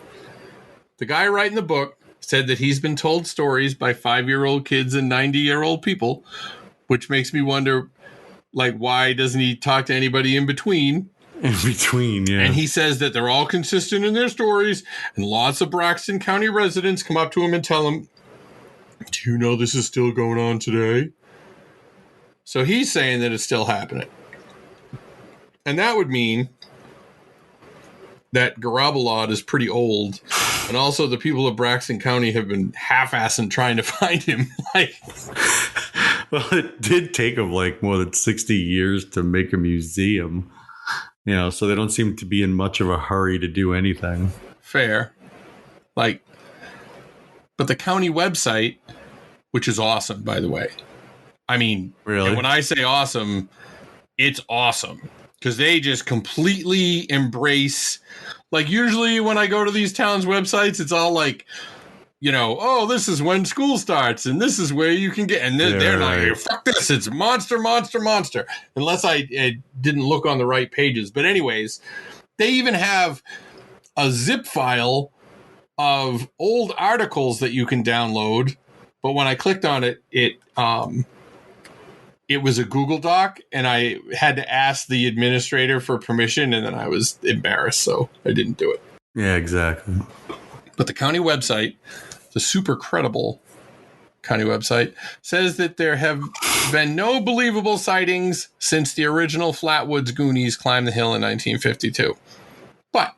[SPEAKER 1] The guy writing the book said that he's been told stories by 5-year-old kids and 90-year-old people, which makes me wonder, like, why doesn't he talk to anybody in between?
[SPEAKER 6] In between, yeah.
[SPEAKER 1] And he says that they're all consistent in their stories, and lots of Braxton County residents come up to him and tell him, "Do you know this is still going on today?" So he's saying that it's still happening. And that would mean that Garoppolo is pretty old, and also the people of Braxton County have been half-assing trying to find him. Like,
[SPEAKER 6] well, it did take them like more than 60 years to make a museum. You know, so they don't seem to be in much of a hurry to do anything.
[SPEAKER 1] Fair. Like, but the county website, which is awesome, by the way. I mean, really? And when I say awesome, it's awesome. Because they just completely embrace, like, usually when I go to these towns' websites, it's all like, you know, oh, this is when school starts, and this is where you can get, and they're like, fuck this, it's monster, monster, monster, unless I didn't look on the right pages. But anyways, they even have a zip file of old articles that you can download, but when I clicked on it, it was a Google Doc, and I had to ask the administrator for permission, and then I was embarrassed, so I didn't do it.
[SPEAKER 6] Yeah, exactly.
[SPEAKER 1] But the county website, the super credible county website, says that there have been no believable sightings since the original Flatwoods Goonies climbed the hill in 1952. But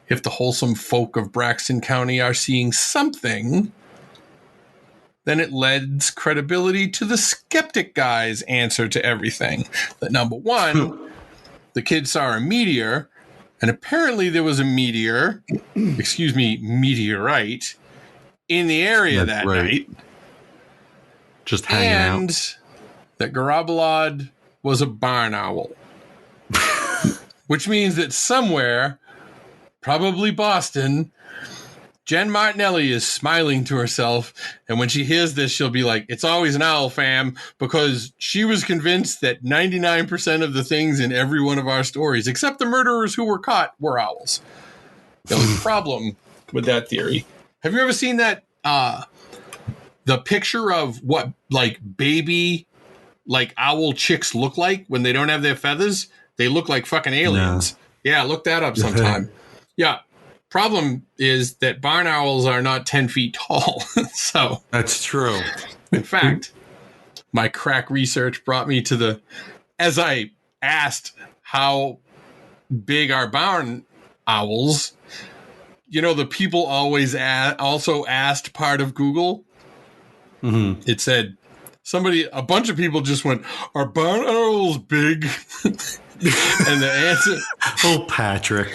[SPEAKER 1] if the wholesome folk of Braxton County are seeing something, then it lends credibility to the skeptic guy's answer to everything. That number one, the kids saw a meteor, and apparently there was a meteorite, in the area that night.
[SPEAKER 6] Just hanging out.
[SPEAKER 1] And that Garoppolo was a barn owl. Which means that somewhere, probably Boston, Jen Martinelli is smiling to herself, and when she hears this, she'll be like, it's always an owl, fam, because she was convinced that 99% of the things in every one of our stories, except the murderers who were caught, were owls. The only problem with that theory. Have you ever seen that, the picture of what, like, baby, like, owl chicks look like when they don't have their feathers? They look like fucking aliens. No. Yeah, look that up sometime. Yeah. Problem is that barn owls are not 10 feet tall. So
[SPEAKER 6] that's true.
[SPEAKER 1] In fact, my crack research brought me to as I asked how big are barn owls, the people always also asked part of Google. Mm-hmm. It said a bunch of people just went, are barn owls big? And the answer,
[SPEAKER 6] oh, Patrick.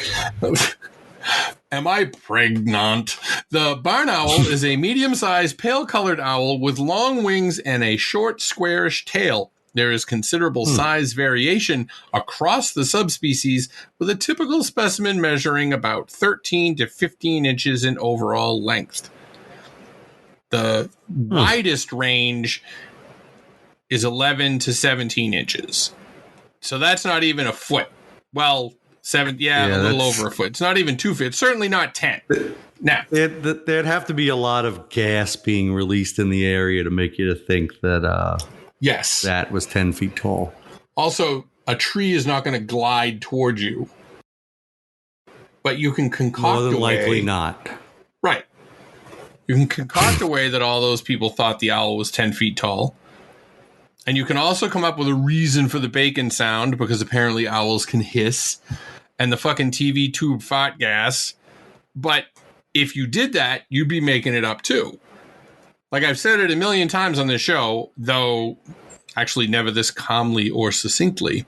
[SPEAKER 1] Am I pregnant? The barn owl is a medium-sized, pale-colored owl with long wings and a short, squarish tail. There is considerable size variation across the subspecies, with a typical specimen measuring about 13 to 15 inches in overall length. The widest range is 11 to 17 inches. So that's not even a foot. Well, a little over a foot. It's not even 2 feet. It's certainly not 10. Now,
[SPEAKER 6] there'd have to be a lot of gas being released in the area to make you to think that
[SPEAKER 1] yes,
[SPEAKER 6] that was 10 feet tall.
[SPEAKER 1] Also, a tree is not going to glide towards you. But you can concoct
[SPEAKER 6] more than
[SPEAKER 1] a way.
[SPEAKER 6] Likely not.
[SPEAKER 1] Right. You can concoct a way that all those people thought the owl was 10 feet tall. And you can also come up with a reason for the bacon sound, because apparently owls can hiss, and the fucking TV tube fart gas. But if you did that, you'd be making it up too. Like I've said it a million times on this show, though actually never this calmly or succinctly.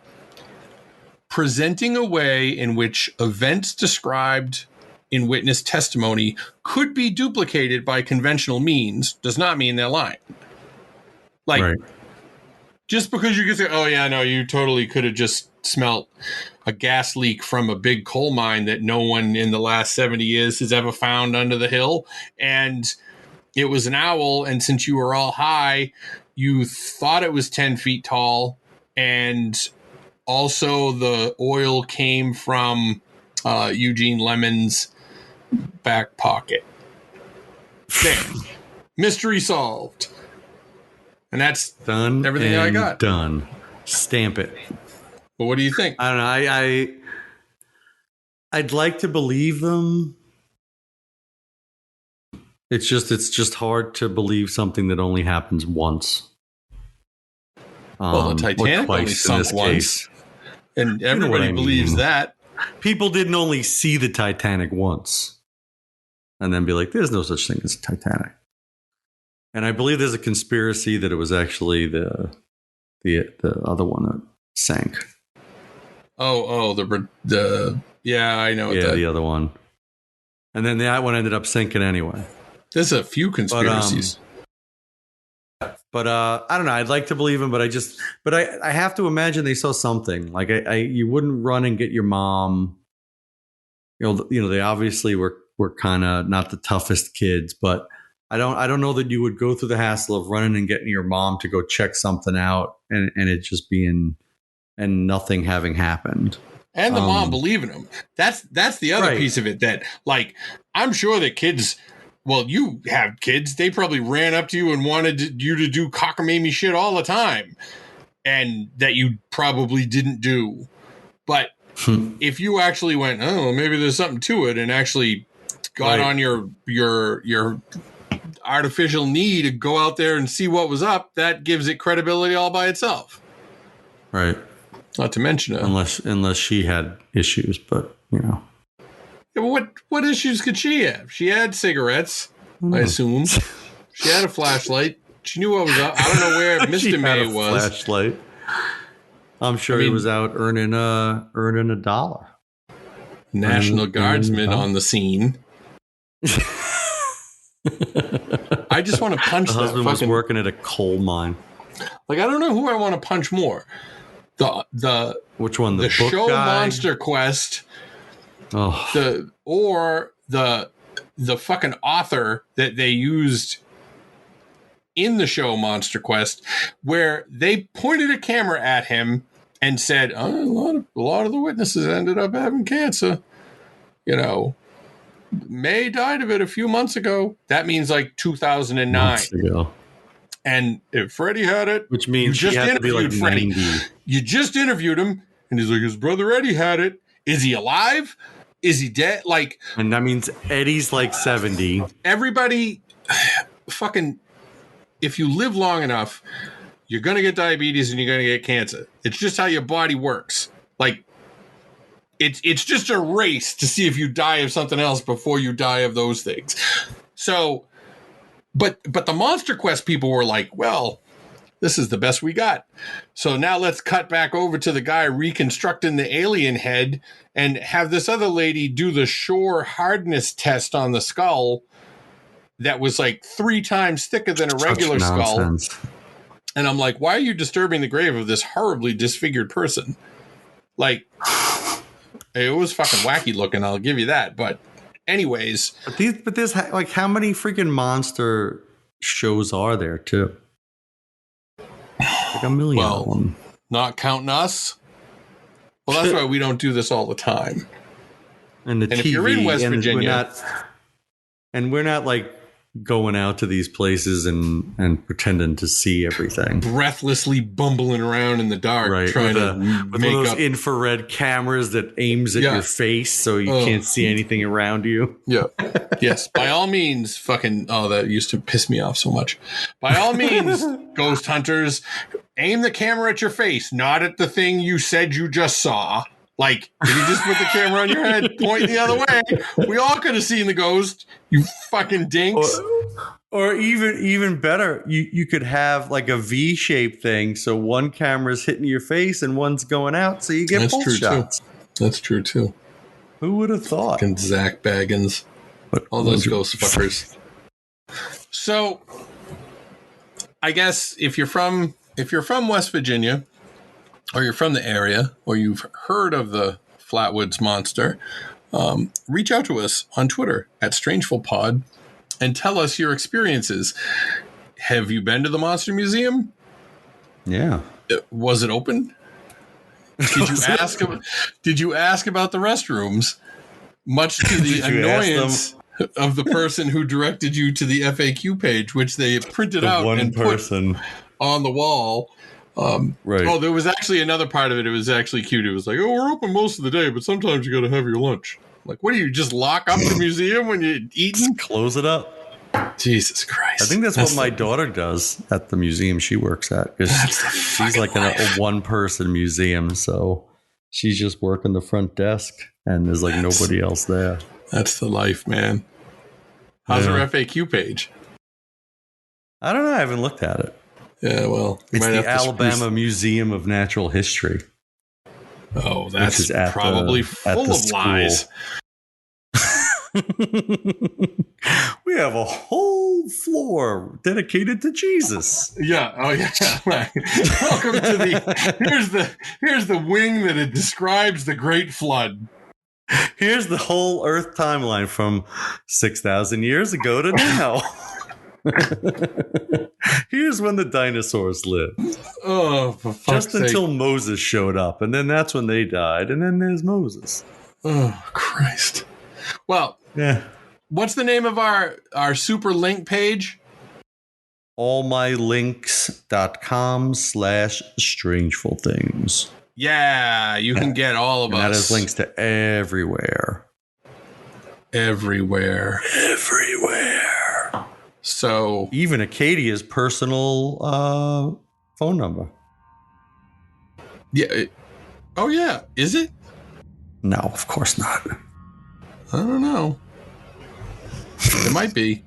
[SPEAKER 1] Presenting a way in which events described in witness testimony could be duplicated by conventional means does not mean they're lying. Like, right. Just because you can say, oh, yeah, no, you totally could have just smelt a gas leak from a big coal mine that no one in the last 70 years has ever found under the hill. And it was an owl. And since you were all high, you thought it was 10 feet tall. And also the oil came from Eugene Lemon's back pocket. There. Mystery solved. And that's
[SPEAKER 6] done.
[SPEAKER 1] Everything I got.
[SPEAKER 6] Done. Stamp it.
[SPEAKER 1] Well, what do you think?
[SPEAKER 6] I don't know. I'd like to believe them. It's just hard to believe something that only happens once.
[SPEAKER 1] Well, the Titanic only sunk once, and everybody believes that.
[SPEAKER 6] People didn't only see the Titanic once, and then be like, "There's no such thing as a Titanic." And I believe there's a conspiracy that it was actually the other one that sank.
[SPEAKER 1] Yeah, I know.
[SPEAKER 6] Yeah, the other one. And then that one ended up sinking anyway.
[SPEAKER 1] There's a few conspiracies.
[SPEAKER 6] But I don't know. I'd like to believe him, but I have to imagine they saw something. Like you wouldn't run and get your mom. They obviously were kind of not the toughest kids, but I don't know that you would go through the hassle of running and getting your mom to go check something out and it just being and nothing having happened.
[SPEAKER 1] And the mom believing him. That's the other piece of it that, like, I'm sure that kids, well, you have kids, they probably ran up to you and wanted you to do cockamamie shit all the time, and that you probably didn't do. But if you actually went, oh, maybe there's something to it, and actually got on your artificial knee to go out there and see what was up, that gives it credibility all by itself.
[SPEAKER 6] Right.
[SPEAKER 1] Not to mention
[SPEAKER 6] unless she had issues, but
[SPEAKER 1] Yeah, but what issues could she have? She had cigarettes, I assume. She had a flashlight. She knew what was up. I don't know where Mr. May was.
[SPEAKER 6] Flashlight. I'm sure he was out earning a dollar.
[SPEAKER 1] National Guardsman on the scene. I just want to punch
[SPEAKER 6] the husband was working at a coal mine.
[SPEAKER 1] Like, I don't know who I want to punch more.
[SPEAKER 6] Which one?
[SPEAKER 1] The show
[SPEAKER 6] guy?
[SPEAKER 1] Monster Quest. Or the the fucking author that they used in the show Monster Quest, where they pointed a camera at him and said, oh, a lot of the witnesses ended up having cancer. You know, May died of it a few months ago. That means like 2009.
[SPEAKER 6] Months ago.
[SPEAKER 1] And if Freddie had it,
[SPEAKER 6] which means
[SPEAKER 1] you just
[SPEAKER 6] had to be like
[SPEAKER 1] Freddie.
[SPEAKER 6] 90.
[SPEAKER 1] You just interviewed him, and he's like, his brother Eddie had it. Is he alive? Is he dead? Like,
[SPEAKER 6] and that means Eddie's like 70.
[SPEAKER 1] Everybody, fucking, if you live long enough, you're gonna get diabetes and you're gonna get cancer. It's just how your body works. Like, it's just a race to see if you die of something else before you die of those things. So, but the Monster Quest people were like, well, this is the best we got. So now let's cut back over to the guy reconstructing the alien head and have this other lady do the Shore hardness test on the skull that was like 3 times thicker than a regular skull. And I'm like, why are you disturbing the grave of this horribly disfigured person? Like, it was fucking wacky looking, I'll give you that. But anyways.
[SPEAKER 6] But there's like, how many freaking monster shows are there too? Like a million of them.
[SPEAKER 1] Not counting us. Well, that's why we don't do this all the time.
[SPEAKER 6] And
[SPEAKER 1] if you're in West Virginia,
[SPEAKER 6] we're not like going out to these places and pretending to see everything,
[SPEAKER 1] breathlessly bumbling around in the dark,
[SPEAKER 6] right?
[SPEAKER 1] Trying to
[SPEAKER 6] with
[SPEAKER 1] make
[SPEAKER 6] those
[SPEAKER 1] up
[SPEAKER 6] infrared cameras that aims at your face so you can't see anything around you.
[SPEAKER 1] Yeah. Yes. By all means, fucking. Oh, that used to piss me off so much. By all means, ghost hunters, aim the camera at your face, not at the thing you said you just saw. Like, if you just put the camera on your head, point the other way, we all could have seen the ghost, you fucking dinks.
[SPEAKER 6] Or even better, you could have like a V-shaped thing, so one camera's hitting your face and one's going out, so you get both shots.
[SPEAKER 1] That's true, too.
[SPEAKER 6] Who would have thought?
[SPEAKER 1] Fucking Zach Baggins. All those ghost fuckers. So, I guess if you're from West Virginia, or you're from the area, or you've heard of the Flatwoods Monster, reach out to us on Twitter at StrangefulPod and tell us your experiences. Have you been to the Monster Museum?
[SPEAKER 6] Yeah.
[SPEAKER 1] Was it open? Did you ask about the restrooms? Much to the annoyance of the person who directed you to the FAQ page, which they printed out and put on the wall.
[SPEAKER 6] Right.
[SPEAKER 1] Oh, there was actually another part of it. It was actually cute. It was like, oh, we're open most of the day, but sometimes you got to have your lunch. Like, what do you just lock up the museum when you're eating?
[SPEAKER 6] Just close it up.
[SPEAKER 1] Jesus Christ.
[SPEAKER 6] I think that's what my daughter does at the museum she works at. She's like a one-person museum, so she's just working the front desk, and there's like nobody else there.
[SPEAKER 1] That's the life, man. How's her FAQ page?
[SPEAKER 6] I don't know. I haven't looked at it.
[SPEAKER 1] Yeah, well,
[SPEAKER 6] it's the Alabama Museum of Natural History.
[SPEAKER 1] Oh, that's probably full of lies.
[SPEAKER 6] We have a whole floor dedicated to Jesus.
[SPEAKER 1] Yeah. Oh, yeah. Welcome to here's the wing that it describes the Great Flood.
[SPEAKER 6] Here's the whole Earth timeline from 6,000 years ago to now. Here's when the dinosaurs lived.
[SPEAKER 1] Oh, for fuck's sake.
[SPEAKER 6] Until Moses showed up, and then that's when they died, and then there's Moses.
[SPEAKER 1] Oh, Christ. Well,
[SPEAKER 6] yeah.
[SPEAKER 1] What's the name of our super link page?
[SPEAKER 6] allmylinks.com/strangefulthings.
[SPEAKER 1] Yeah, you can get all of us.
[SPEAKER 6] That has links to everywhere.
[SPEAKER 1] Everywhere. So
[SPEAKER 6] even Acadia's personal phone number.
[SPEAKER 1] Yeah. Oh yeah. Is it?
[SPEAKER 6] No, of course not.
[SPEAKER 1] I don't know. It might be.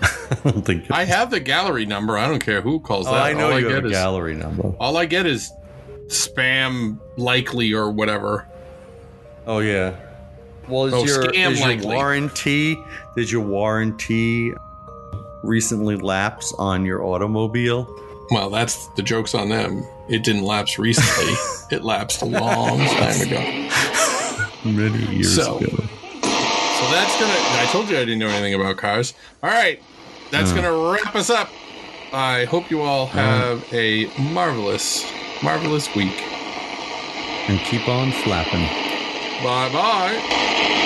[SPEAKER 6] I don't think.
[SPEAKER 1] I have the gallery number. I don't care who calls that.
[SPEAKER 6] I know
[SPEAKER 1] all
[SPEAKER 6] you
[SPEAKER 1] I
[SPEAKER 6] have
[SPEAKER 1] get
[SPEAKER 6] a gallery number.
[SPEAKER 1] All I get is spam likely or whatever.
[SPEAKER 6] Oh yeah. Well, is your warranty? Did your warranty recently lapse on your automobile?
[SPEAKER 1] Well, that's the joke's on them. It didn't lapse recently. It lapsed a long time ago.
[SPEAKER 6] Many years ago.
[SPEAKER 1] So So that's going to... I told you I didn't know anything about cars. All right. That's going to wrap us up. I hope you all have a marvelous week.
[SPEAKER 6] And keep on flapping.
[SPEAKER 1] Bye-bye.